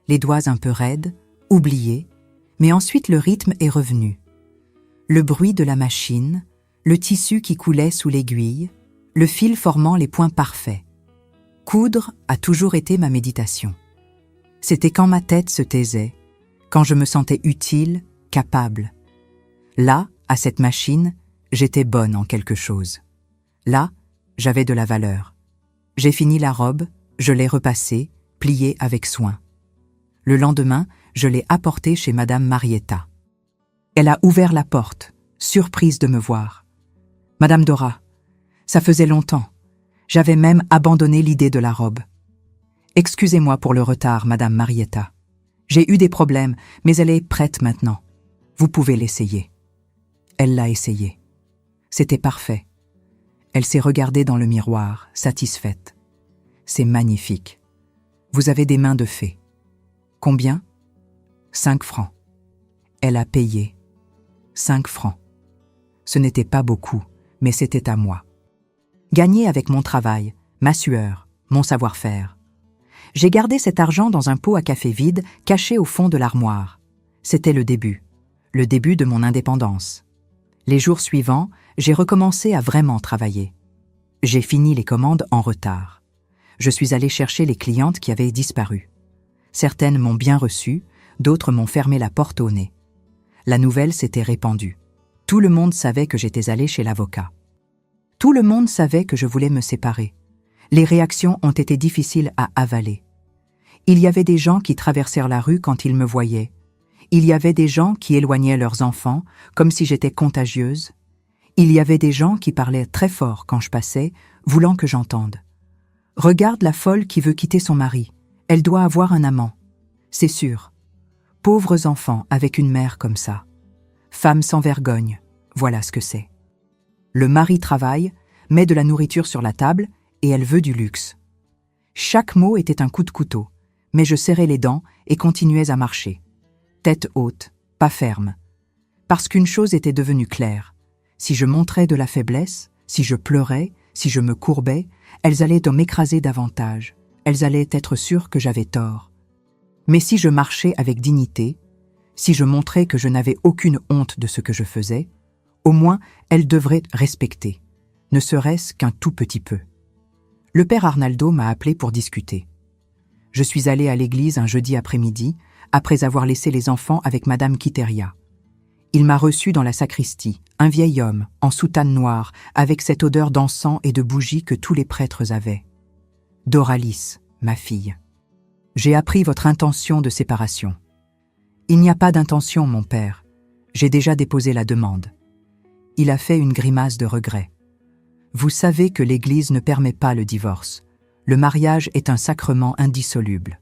les doigts un peu raides, oubliés, mais ensuite le rythme est revenu. Le bruit de la machine, le tissu qui coulait sous l'aiguille, le fil formant les points parfaits. Coudre a toujours été ma méditation. C'était quand ma tête se taisait, quand je me sentais utile, capable. Là, à cette machine, j'étais bonne en quelque chose. Là, j'avais de la valeur. J'ai fini la robe, je l'ai repassée, pliée avec soin. Le lendemain, je l'ai apportée chez Madame Marietta. Elle a ouvert la porte, surprise de me voir. « Madame Dora, ça faisait longtemps. J'avais même abandonné l'idée de la robe. Excusez-moi pour le retard, Madame Marietta. J'ai eu des problèmes, mais elle est prête maintenant. Vous pouvez l'essayer. » Elle l'a essayé. C'était parfait. Elle s'est regardée dans le miroir, satisfaite. C'est magnifique. Vous avez des mains de fée. Combien? 5 francs. Elle a payé. 5 francs. Ce n'était pas beaucoup, mais c'était à moi. Gagné avec mon travail, ma sueur, mon savoir-faire. J'ai gardé cet argent dans un pot à café vide, caché au fond de l'armoire. C'était le début de mon indépendance. Les jours suivants, j'ai recommencé à vraiment travailler. J'ai fini les commandes en retard. Je suis allé chercher les clientes qui avaient disparu. Certaines m'ont bien reçu, d'autres m'ont fermé la porte au nez. La nouvelle s'était répandue. Tout le monde savait que j'étais allé chez l'avocat. Tout le monde savait que je voulais me séparer. Les réactions ont été difficiles à avaler. Il y avait des gens qui traversèrent la rue quand ils me voyaient. Il y avait des gens qui éloignaient leurs enfants, comme si j'étais contagieuse. Il y avait des gens qui parlaient très fort quand je passais, voulant que j'entende. « Regarde la folle qui veut quitter son mari. Elle doit avoir un amant. » C'est sûr. Pauvres enfants avec une mère comme ça. Femme sans vergogne, voilà ce que c'est. Le mari travaille, met de la nourriture sur la table et elle veut du luxe. Chaque mot était un coup de couteau, mais je serrais les dents et continuais à marcher. Tête haute, pas ferme. Parce qu'une chose était devenue claire. Si je montrais de la faiblesse, si je pleurais, si je me courbais, elles allaient m'écraser davantage. Elles allaient être sûres que j'avais tort. Mais si je marchais avec dignité, si je montrais que je n'avais aucune honte de ce que je faisais, au moins elles devraient respecter, ne serait-ce qu'un tout petit peu. Le père Arnaldo m'a appelé pour discuter. Je suis allé à l'église un jeudi après-midi, après avoir laissé les enfants avec madame Quiteria. Il m'a reçu dans la sacristie, un vieil homme, en soutane noire, avec cette odeur d'encens et de bougies que tous les prêtres avaient. « Doralis, ma fille, j'ai appris votre intention de séparation. » « Il n'y a pas d'intention, mon père. J'ai déjà déposé la demande. » Il a fait une grimace de regret. « Vous savez que l'Église ne permet pas le divorce. Le mariage est un sacrement indissoluble.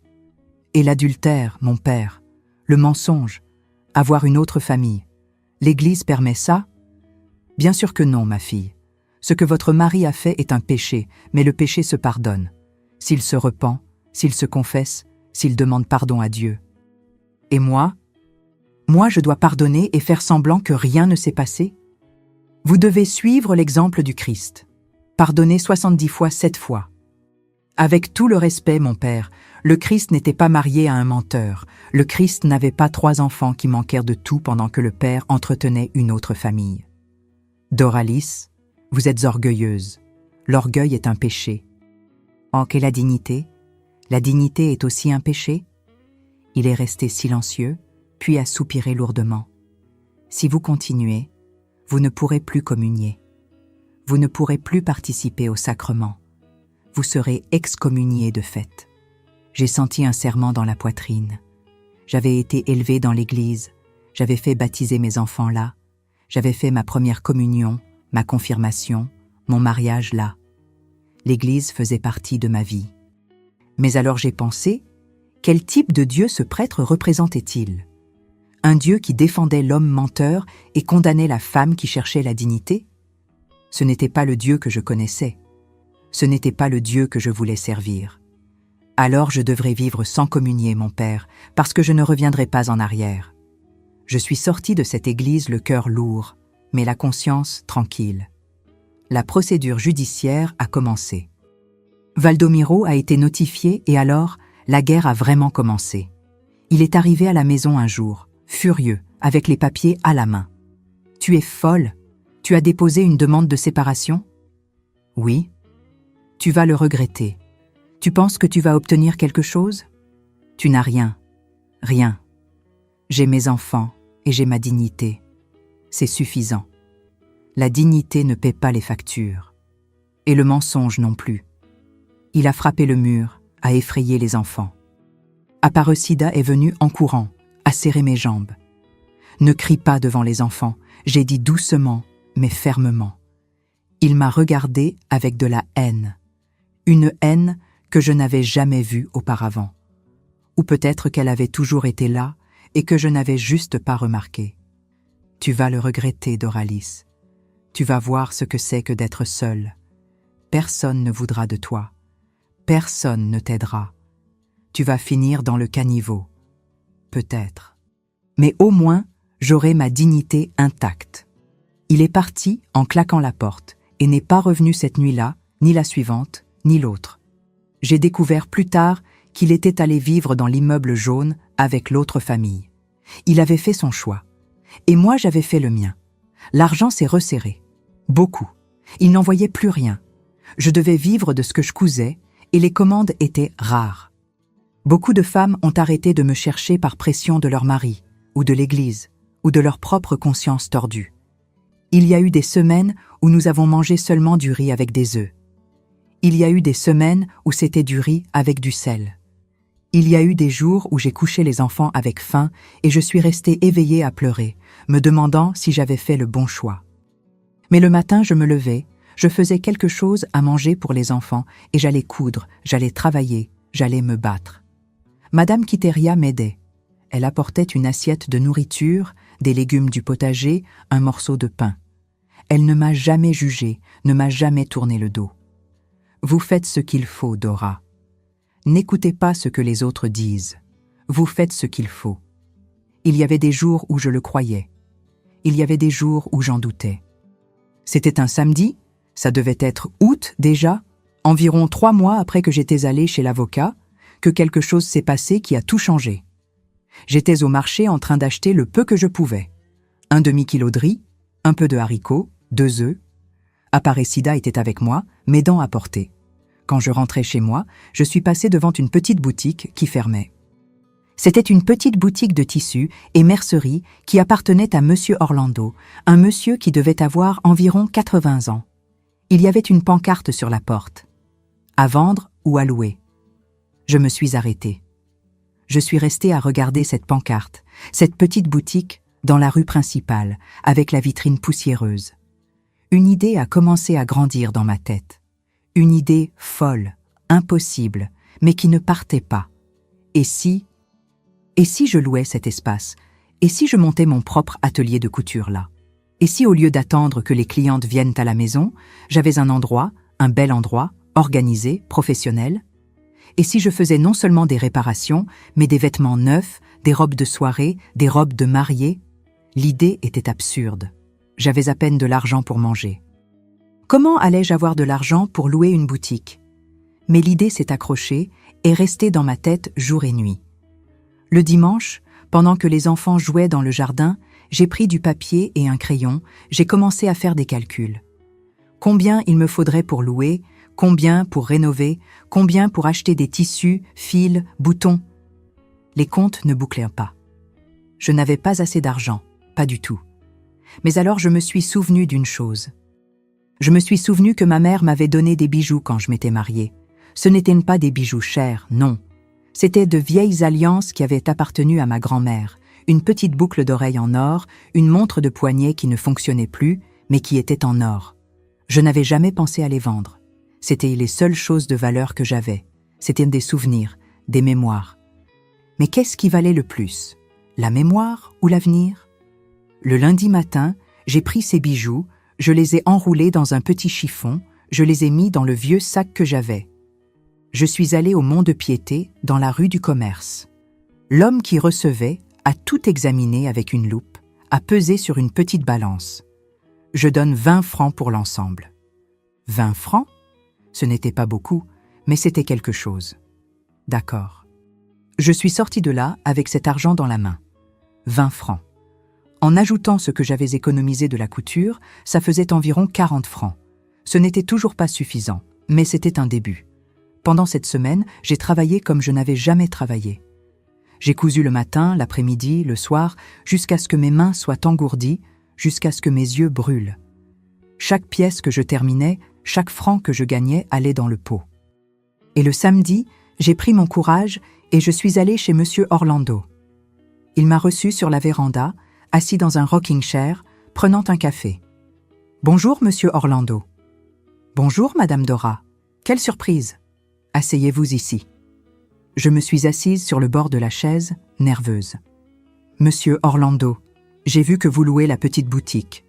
Et l'adultère, mon père, le mensonge, avoir une autre famille, l'Église permet ça? Bien sûr que non, ma fille. Ce que votre mari a fait est un péché, mais le péché se pardonne. S'il se repent, s'il se confesse, s'il demande pardon à Dieu. Et moi, je dois pardonner et faire semblant que rien ne s'est passé? Vous devez suivre l'exemple du Christ. Pardonnez 70 fois 7 fois. Avec tout le respect, mon père, le Christ n'était pas marié à un menteur. Le Christ n'avait pas 3 enfants qui manquèrent de tout pendant que le père entretenait une autre famille. Doralis, vous êtes orgueilleuse. L'orgueil est un péché. Oh, qu'est la dignité? La dignité est aussi un péché? Il est resté silencieux, puis a soupiré lourdement. Si vous continuez, vous ne pourrez plus communier. Vous ne pourrez plus participer au sacrement. Vous serez excommunié de fait. J'ai senti un serrement dans la poitrine. J'avais été élevé dans l'église. J'avais fait baptiser mes enfants là. J'avais fait ma première communion, ma confirmation, mon mariage là. L'église faisait partie de ma vie. Mais alors j'ai pensé, quel type de Dieu ce prêtre représentait-il? Un Dieu qui défendait l'homme menteur et condamnait la femme qui cherchait la dignité? Ce n'était pas le Dieu que je connaissais. Ce n'était pas le Dieu que je voulais servir. Alors je devrais vivre sans communier, mon père, parce que je ne reviendrai pas en arrière. Je suis sorti de cette église le cœur lourd, mais la conscience tranquille. La procédure judiciaire a commencé. Valdomiro a été notifié et alors, la guerre a vraiment commencé. Il est arrivé à la maison un jour, furieux, avec les papiers à la main. « Tu es folle? Tu as déposé une demande de séparation? » « Oui. »« Tu vas le regretter. Tu penses que tu vas obtenir quelque chose? Tu n'as rien. Rien. J'ai mes enfants et j'ai ma dignité. C'est suffisant. La dignité ne paie pas les factures. Et le mensonge non plus. » Il a frappé le mur, a effrayé les enfants. Aparecida est venue en courant, a serré mes jambes. Ne crie pas devant les enfants, j'ai dit doucement, mais fermement. Il m'a regardé avec de la haine. Une haine que je n'avais jamais vue auparavant. Ou peut-être qu'elle avait toujours été là et que je n'avais juste pas remarqué. Tu vas le regretter, Doralis. Tu vas voir ce que c'est que d'être seule. Personne ne voudra de toi. Personne ne t'aidera. Tu vas finir dans le caniveau. Peut-être. Mais au moins, j'aurai ma dignité intacte. Il est parti en claquant la porte et n'est pas revenu cette nuit-là, ni la suivante, ni l'autre. J'ai découvert plus tard qu'il était allé vivre dans l'immeuble jaune avec l'autre famille. Il avait fait son choix. Et moi, j'avais fait le mien. L'argent s'est resserré. Beaucoup. Il n'en voyait plus rien. Je devais vivre de ce que je cousais et les commandes étaient rares. Beaucoup de femmes ont arrêté de me chercher par pression de leur mari, ou de l'église, ou de leur propre conscience tordue. Il y a eu des semaines où nous avons mangé seulement du riz avec des œufs. Il y a eu des semaines où c'était du riz avec du sel. Il y a eu des jours où j'ai couché les enfants avec faim et je suis restée éveillée à pleurer, me demandant si j'avais fait le bon choix. Mais le matin, je me levais, je faisais quelque chose à manger pour les enfants et j'allais coudre, j'allais travailler, j'allais me battre. Madame Quiteria m'aidait. Elle apportait une assiette de nourriture, des légumes du potager, un morceau de pain. Elle ne m'a jamais jugée, ne m'a jamais tourné le dos. Vous faites ce qu'il faut, Dora. N'écoutez pas ce que les autres disent. Vous faites ce qu'il faut. Il y avait des jours où je le croyais. Il y avait des jours où j'en doutais. C'était un samedi, ça devait être août déjà, environ 3 mois après que j'étais allée chez l'avocat, que quelque chose s'est passé qui a tout changé. J'étais au marché en train d'acheter le peu que je pouvais. Un demi-kilo de riz, un peu de haricots, 2 œufs. Aparecida était avec moi, m'aidant à porter. Quand je rentrais chez moi, je suis passée devant une petite boutique qui fermait. C'était une petite boutique de tissus et mercerie qui appartenait à Monsieur Orlando, un monsieur qui devait avoir environ 80 ans. Il y avait une pancarte sur la porte. À vendre ou à louer. Je me suis arrêtée. Je suis restée à regarder cette pancarte, cette petite boutique dans la rue principale, avec la vitrine poussiéreuse. Une idée a commencé à grandir dans ma tête. Une idée folle, impossible, mais qui ne partait pas. Et si je louais cet espace? Et si je montais mon propre atelier de couture là? Et si au lieu d'attendre que les clientes viennent à la maison, j'avais un endroit, un bel endroit, organisé, professionnel? Et si je faisais non seulement des réparations, mais des vêtements neufs, des robes de soirée, des robes de mariée? L'idée était absurde. J'avais à peine de l'argent pour manger. Comment allais-je avoir de l'argent pour louer une boutique? Mais l'idée s'est accrochée et restée dans ma tête jour et nuit. Le dimanche, pendant que les enfants jouaient dans le jardin, j'ai pris du papier et un crayon, j'ai commencé à faire des calculs. Combien il me faudrait pour louer, combien pour rénover, combien pour acheter des tissus, fils, boutons? Les comptes ne bouclaient pas. Je n'avais pas assez d'argent, pas du tout. Mais alors je me suis souvenue d'une chose. Je me suis souvenue que ma mère m'avait donné des bijoux quand je m'étais mariée. Ce n'étaient pas des bijoux chers, non. C'étaient de vieilles alliances qui avaient appartenu à ma grand-mère, une petite boucle d'oreille en or, une montre de poignet qui ne fonctionnait plus, mais qui était en or. Je n'avais jamais pensé à les vendre. C'étaient les seules choses de valeur que j'avais. C'étaient des souvenirs, des mémoires. Mais qu'est-ce qui valait le plus? La mémoire ou l'avenir? Le lundi matin, j'ai pris ces bijoux, je les ai enroulés dans un petit chiffon, je les ai mis dans le vieux sac que j'avais. Je suis allée au Mont-de-Piété, dans la rue du Commerce. L'homme qui recevait a tout examiné avec une loupe, a pesé sur une petite balance. Je donne 20 francs pour l'ensemble. 20 francs? Ce n'était pas beaucoup, mais c'était quelque chose. D'accord. Je suis sortie de là avec cet argent dans la main. 20 francs. En ajoutant ce que j'avais économisé de la couture, ça faisait environ 40 francs. Ce n'était toujours pas suffisant, mais c'était un début. Pendant cette semaine, j'ai travaillé comme je n'avais jamais travaillé. J'ai cousu le matin, l'après-midi, le soir, jusqu'à ce que mes mains soient engourdies, jusqu'à ce que mes yeux brûlent. Chaque pièce que je terminais, chaque franc que je gagnais allait dans le pot. Et le samedi, j'ai pris mon courage et je suis allée chez Monsieur Orlando. Il m'a reçue sur la véranda, assis dans un rocking chair, prenant un café. « Bonjour, Monsieur Orlando. »« Bonjour, Madame Dora. Quelle surprise. Asseyez-vous ici. » Je me suis assise sur le bord de la chaise, nerveuse. « Monsieur Orlando, j'ai vu que vous louez la petite boutique. »«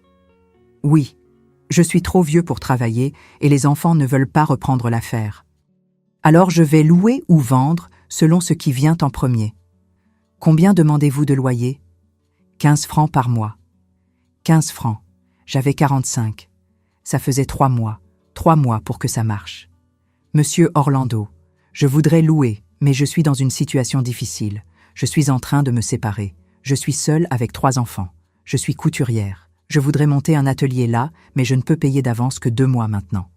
Oui, je suis trop vieux pour travailler et les enfants ne veulent pas reprendre l'affaire. Alors je vais louer ou vendre selon ce qui vient en premier. Combien demandez-vous de loyer ? 15 francs par mois. 15 francs. J'avais 45. Ça faisait 3 mois. 3 mois pour que ça marche. Monsieur Orlando, Je voudrais louer, mais je suis dans une situation difficile. Je suis en train de me séparer. Je suis seule avec 3 enfants. Je suis couturière. Je voudrais monter un atelier là, mais je ne peux payer d'avance que 2 mois maintenant.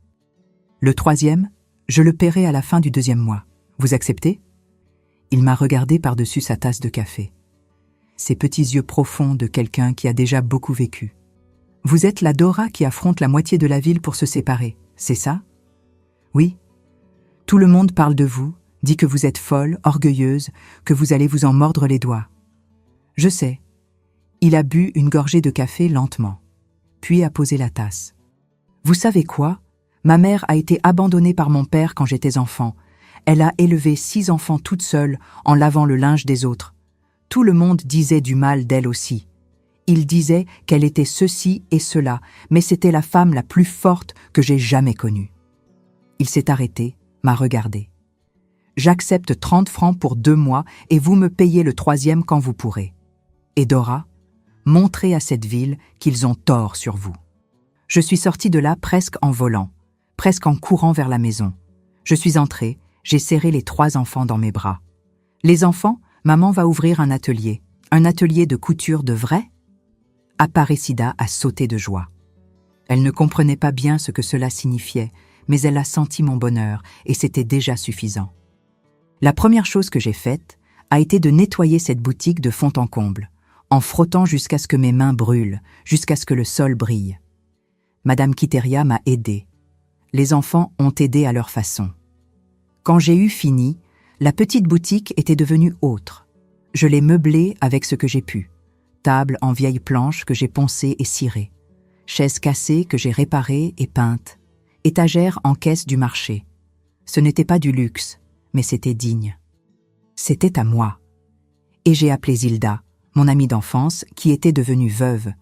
Le 3e, je le paierai à la fin du 2e mois. Vous acceptez? Il m'a regardé par-dessus sa tasse de café. Ses petits yeux profonds de quelqu'un qui a déjà beaucoup vécu. Vous êtes la Dora qui affronte la moitié de la ville pour se séparer, c'est ça? Oui. Tout le monde parle de vous, dit que vous êtes folle, orgueilleuse, que vous allez vous en mordre les doigts. Je sais. Il a bu une gorgée de café lentement, puis a posé la tasse. Vous savez quoi? Ma mère a été abandonnée par mon père quand j'étais enfant. Elle a élevé 6 enfants toute seule en lavant le linge des autres. Tout le monde disait du mal d'elle aussi. Il disait qu'elle était ceci et cela, mais c'était la femme la plus forte que j'ai jamais connue. Il s'est arrêté, m'a regardé. J'accepte 30 francs pour 2 mois et vous me payez le 3e quand vous pourrez. Et Dora, montrez à cette ville qu'ils ont tort sur vous. Je suis sortie de là presque en volant, presque en courant vers la maison. Je suis entrée, j'ai serré les 3 enfants dans mes bras. Les enfants, maman va ouvrir un atelier de couture de vrai? Aparecida a sauté de joie. Elle ne comprenait pas bien ce que cela signifiait, mais elle a senti mon bonheur et c'était déjà suffisant. La première chose que j'ai faite a été de nettoyer cette boutique de fond en comble, en frottant jusqu'à ce que mes mains brûlent, jusqu'à ce que le sol brille. Madame Quiteria m'a aidée. Les enfants ont aidé à leur façon. Quand j'ai eu fini, la petite boutique était devenue autre. Je l'ai meublée avec ce que j'ai pu. Table en vieille planche que j'ai poncée et cirée. Chaises cassées que j'ai réparées et peintes. Étagères en caisse du marché. Ce n'était pas du luxe, mais c'était digne. C'était à moi. Et j'ai appelé Zilda, mon amie d'enfance, qui était devenue veuve.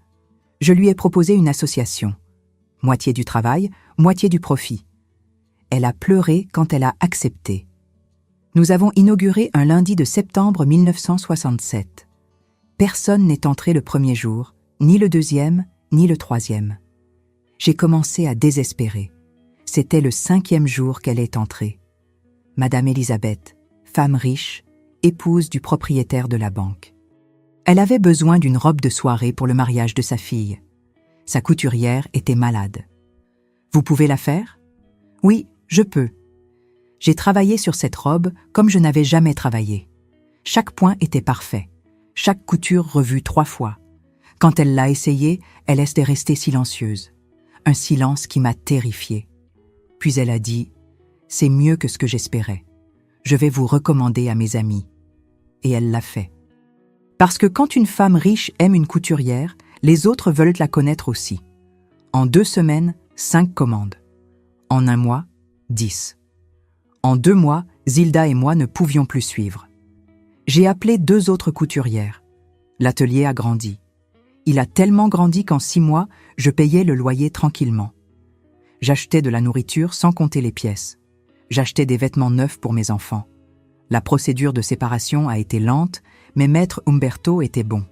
Je lui ai proposé une association. Moitié du travail, moitié du profit. Elle a pleuré quand elle a accepté. Nous avons inauguré un lundi de septembre 1967. Personne n'est entré le premier jour, ni le 2e, ni le 3e. J'ai commencé à désespérer. C'était le 5e jour qu'elle est entrée. Madame Elisabeth, femme riche, épouse du propriétaire de la banque. Elle avait besoin d'une robe de soirée pour le mariage de sa fille. Sa couturière était malade. « Vous pouvez la faire ?»« Oui, je peux. » J'ai travaillé sur cette robe comme je n'avais jamais travaillé. Chaque point était parfait. Chaque couture revue 3 fois. Quand elle l'a essayée, elle est restée silencieuse. Un silence qui m'a terrifiée. Puis elle a dit « C'est mieux que ce que j'espérais. Je vais vous recommander à mes amis. » Et elle l'a fait. Parce que quand une femme riche aime une couturière, les autres veulent la connaître aussi. En 2 semaines, 5 commandes. En 1 mois, 10. En 2 mois, Zilda et moi ne pouvions plus suivre. J'ai appelé 2 autres couturières. L'atelier a grandi. Il a tellement grandi qu'en 6 mois, je payais le loyer tranquillement. J'achetais de la nourriture sans compter les pièces. J'achetais des vêtements neufs pour mes enfants. La procédure de séparation a été lente, mais maître Umberto était bon.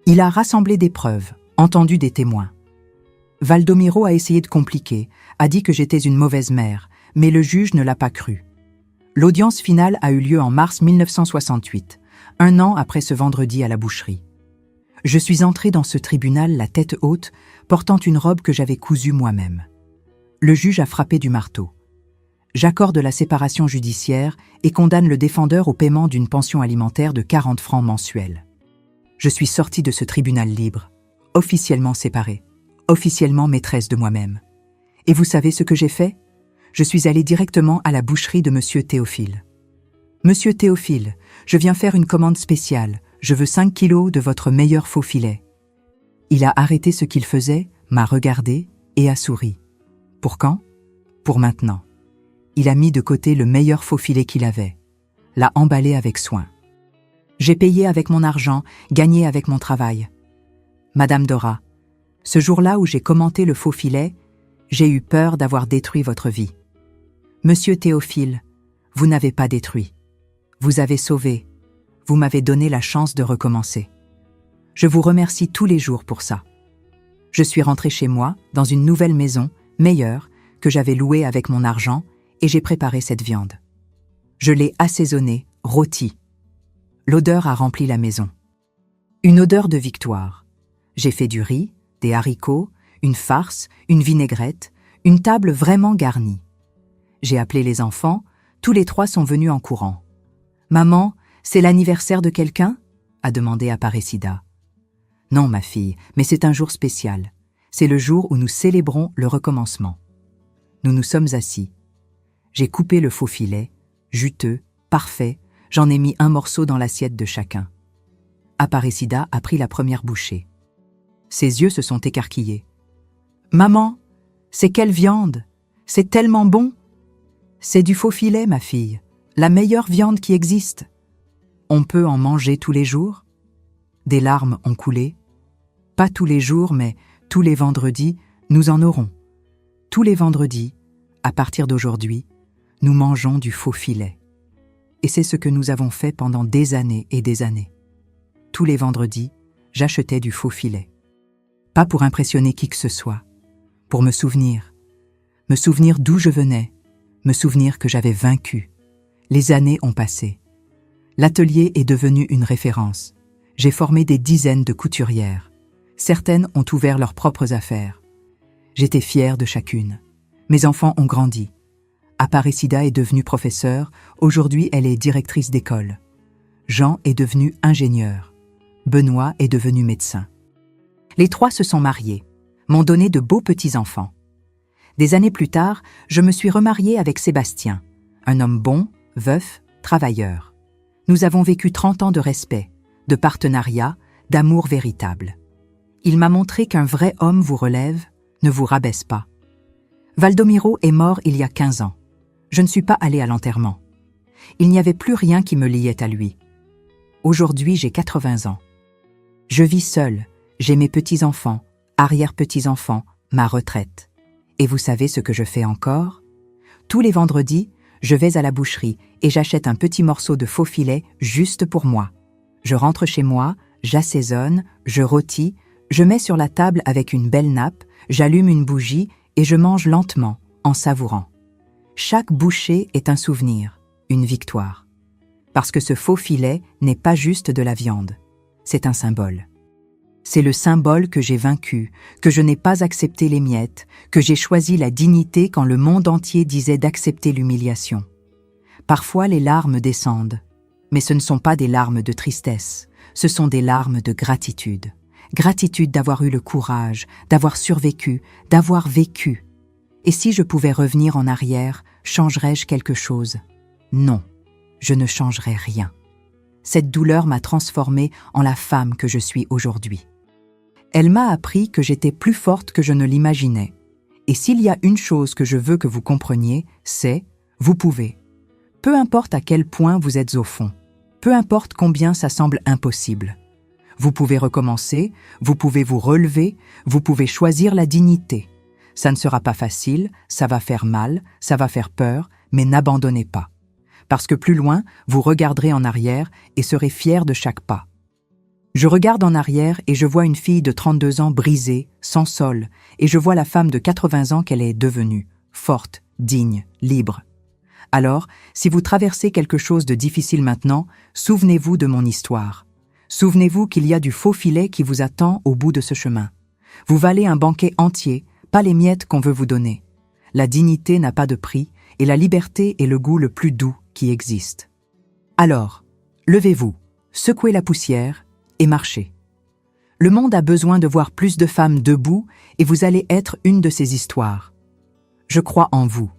Il a rassemblé des preuves, entendu des témoins. Valdomiro a essayé de compliquer, a dit que j'étais une mauvaise mère, mais le juge ne l'a pas cru. L'audience finale a eu lieu en mars 1968, 1 an après ce vendredi à la boucherie. Je suis entrée dans ce tribunal la tête haute, portant une robe que j'avais cousue moi-même. Le juge a frappé du marteau. J'accorde la séparation judiciaire et condamne le défendeur au paiement d'une pension alimentaire de 40 francs mensuels. Je suis sortie de ce tribunal libre, officiellement séparée, officiellement maîtresse de moi-même. Et vous savez ce que j'ai fait? Je suis allée directement à la boucherie de Monsieur Théophile. « Monsieur Théophile, je viens faire une commande spéciale. Je veux 5 kilos de votre meilleur faux filet. » Il a arrêté ce qu'il faisait, m'a regardé et a souri. Pour quand? Pour maintenant. Il a mis de côté le meilleur faux filet qu'il avait, l'a emballé avec soin. J'ai payé avec mon argent, gagné avec mon travail. Madame Dora, ce jour-là où j'ai commenté le faux filet, j'ai eu peur d'avoir détruit votre vie. Monsieur Théophile, vous n'avez pas détruit. Vous avez sauvé. Vous m'avez donné la chance de recommencer. Je vous remercie tous les jours pour ça. Je suis rentrée chez moi, dans une nouvelle maison, meilleure, que j'avais louée avec mon argent, et j'ai préparé cette viande. Je l'ai assaisonné, rôti. L'odeur a rempli la maison. Une odeur de victoire. J'ai fait du riz, des haricots, une farce, une vinaigrette, une table vraiment garnie. J'ai appelé les enfants, tous les 3 sont venus en courant. « Maman, c'est l'anniversaire de quelqu'un ?» a demandé Aparecida. « Non, ma fille, mais c'est un jour spécial. C'est le jour où nous célébrons le recommencement. » Nous nous sommes assis. J'ai coupé le faux filet, juteux, parfait, j'en ai mis un morceau dans l'assiette de chacun. Aparecida a pris la première bouchée. Ses yeux se sont écarquillés. « Maman, c'est quelle viande? C'est tellement bon! » « C'est du faux filet, ma fille, la meilleure viande qui existe. On peut en manger tous les jours ?» Des larmes ont coulé. Pas tous les jours, mais tous les vendredis, nous en aurons. Tous les vendredis, à partir d'aujourd'hui, nous mangeons du faux filet. Et c'est ce que nous avons fait pendant des années et des années. Tous les vendredis, j'achetais du faux filet. Pas pour impressionner qui que ce soit, pour me souvenir d'où je venais, me souvenir que j'avais vaincu. Les années ont passé. L'atelier est devenu une référence. J'ai formé des dizaines de couturières. Certaines ont ouvert leurs propres affaires. J'étais fière de chacune. Mes enfants ont grandi. Aparecida est devenue professeure, aujourd'hui elle est directrice d'école. Jean est devenu ingénieur. Benoît est devenu médecin. Les 3 se sont mariés, m'ont donné de beaux petits-enfants. Des années plus tard, je me suis remariée avec Sébastien, un homme bon, veuf, travailleur. Nous avons vécu 30 ans de respect, de partenariat, d'amour véritable. Il m'a montré qu'un vrai homme vous relève, ne vous rabaisse pas. Valdomiro est mort il y a 15 ans. Je ne suis pas allée à l'enterrement. Il n'y avait plus rien qui me liait à lui. Aujourd'hui, j'ai 80 ans. Je vis seule, j'ai mes petits-enfants, arrière-petits-enfants, ma retraite. Et vous savez ce que je fais encore? Tous les vendredis, je vais à la boucherie et j'achète un petit morceau de faux filet juste pour moi. Je rentre chez moi, j'assaisonne, je rôtis, je mets sur la table avec une belle nappe, j'allume une bougie et je mange lentement, en savourant. Chaque bouchée est un souvenir, une victoire. Parce que ce faux filet n'est pas juste de la viande, c'est un symbole. C'est le symbole que j'ai vaincu, que je n'ai pas accepté les miettes, que j'ai choisi la dignité quand le monde entier disait d'accepter l'humiliation. Parfois les larmes descendent, mais ce ne sont pas des larmes de tristesse, ce sont des larmes de gratitude. Gratitude d'avoir eu le courage, d'avoir survécu, d'avoir vécu. Et si je pouvais revenir en arrière, changerais-je quelque chose? Non, je ne changerais rien. Cette douleur m'a transformée en la femme que je suis aujourd'hui. Elle m'a appris que j'étais plus forte que je ne l'imaginais. Et s'il y a une chose que je veux que vous compreniez, c'est « vous pouvez ». Peu importe à quel point vous êtes au fond, peu importe combien ça semble impossible. Vous pouvez recommencer, vous pouvez vous relever, vous pouvez choisir la dignité. Ça ne sera pas facile, ça va faire mal, ça va faire peur, mais n'abandonnez pas. Parce que plus loin, vous regarderez en arrière et serez fiers de chaque pas. Je regarde en arrière et je vois une fille de 32 ans brisée, sans sol, et je vois la femme de 80 ans qu'elle est devenue, forte, digne, libre. Alors, si vous traversez quelque chose de difficile maintenant, souvenez-vous de mon histoire. Souvenez-vous qu'il y a du faux filet qui vous attend au bout de ce chemin. Vous valez un banquet entier, pas les miettes qu'on veut vous donner. La dignité n'a pas de prix et la liberté est le goût le plus doux qui existe. Alors, levez-vous, secouez la poussière et marchez. Le monde a besoin de voir plus de femmes debout et vous allez être une de ces histoires. Je crois en vous.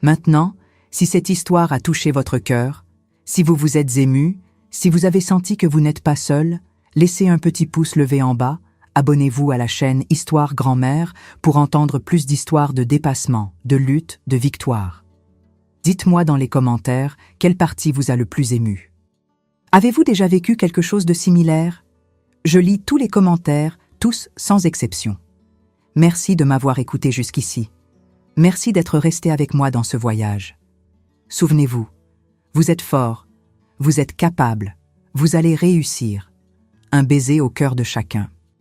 Maintenant, si cette histoire a touché votre cœur, si vous vous êtes ému, si vous avez senti que vous n'êtes pas seul, laissez un petit pouce levé en bas, abonnez-vous à la chaîne Histoire Grand-Mère pour entendre plus d'histoires de dépassement, de lutte, de victoire. Dites-moi dans les commentaires quelle partie vous a le plus ému. Avez-vous déjà vécu quelque chose de similaire? Je lis tous les commentaires, tous sans exception. Merci de m'avoir écouté jusqu'ici. Merci d'être resté avec moi dans ce voyage. Souvenez-vous, vous êtes fort, vous êtes capable, vous allez réussir. Un baiser au cœur de chacun.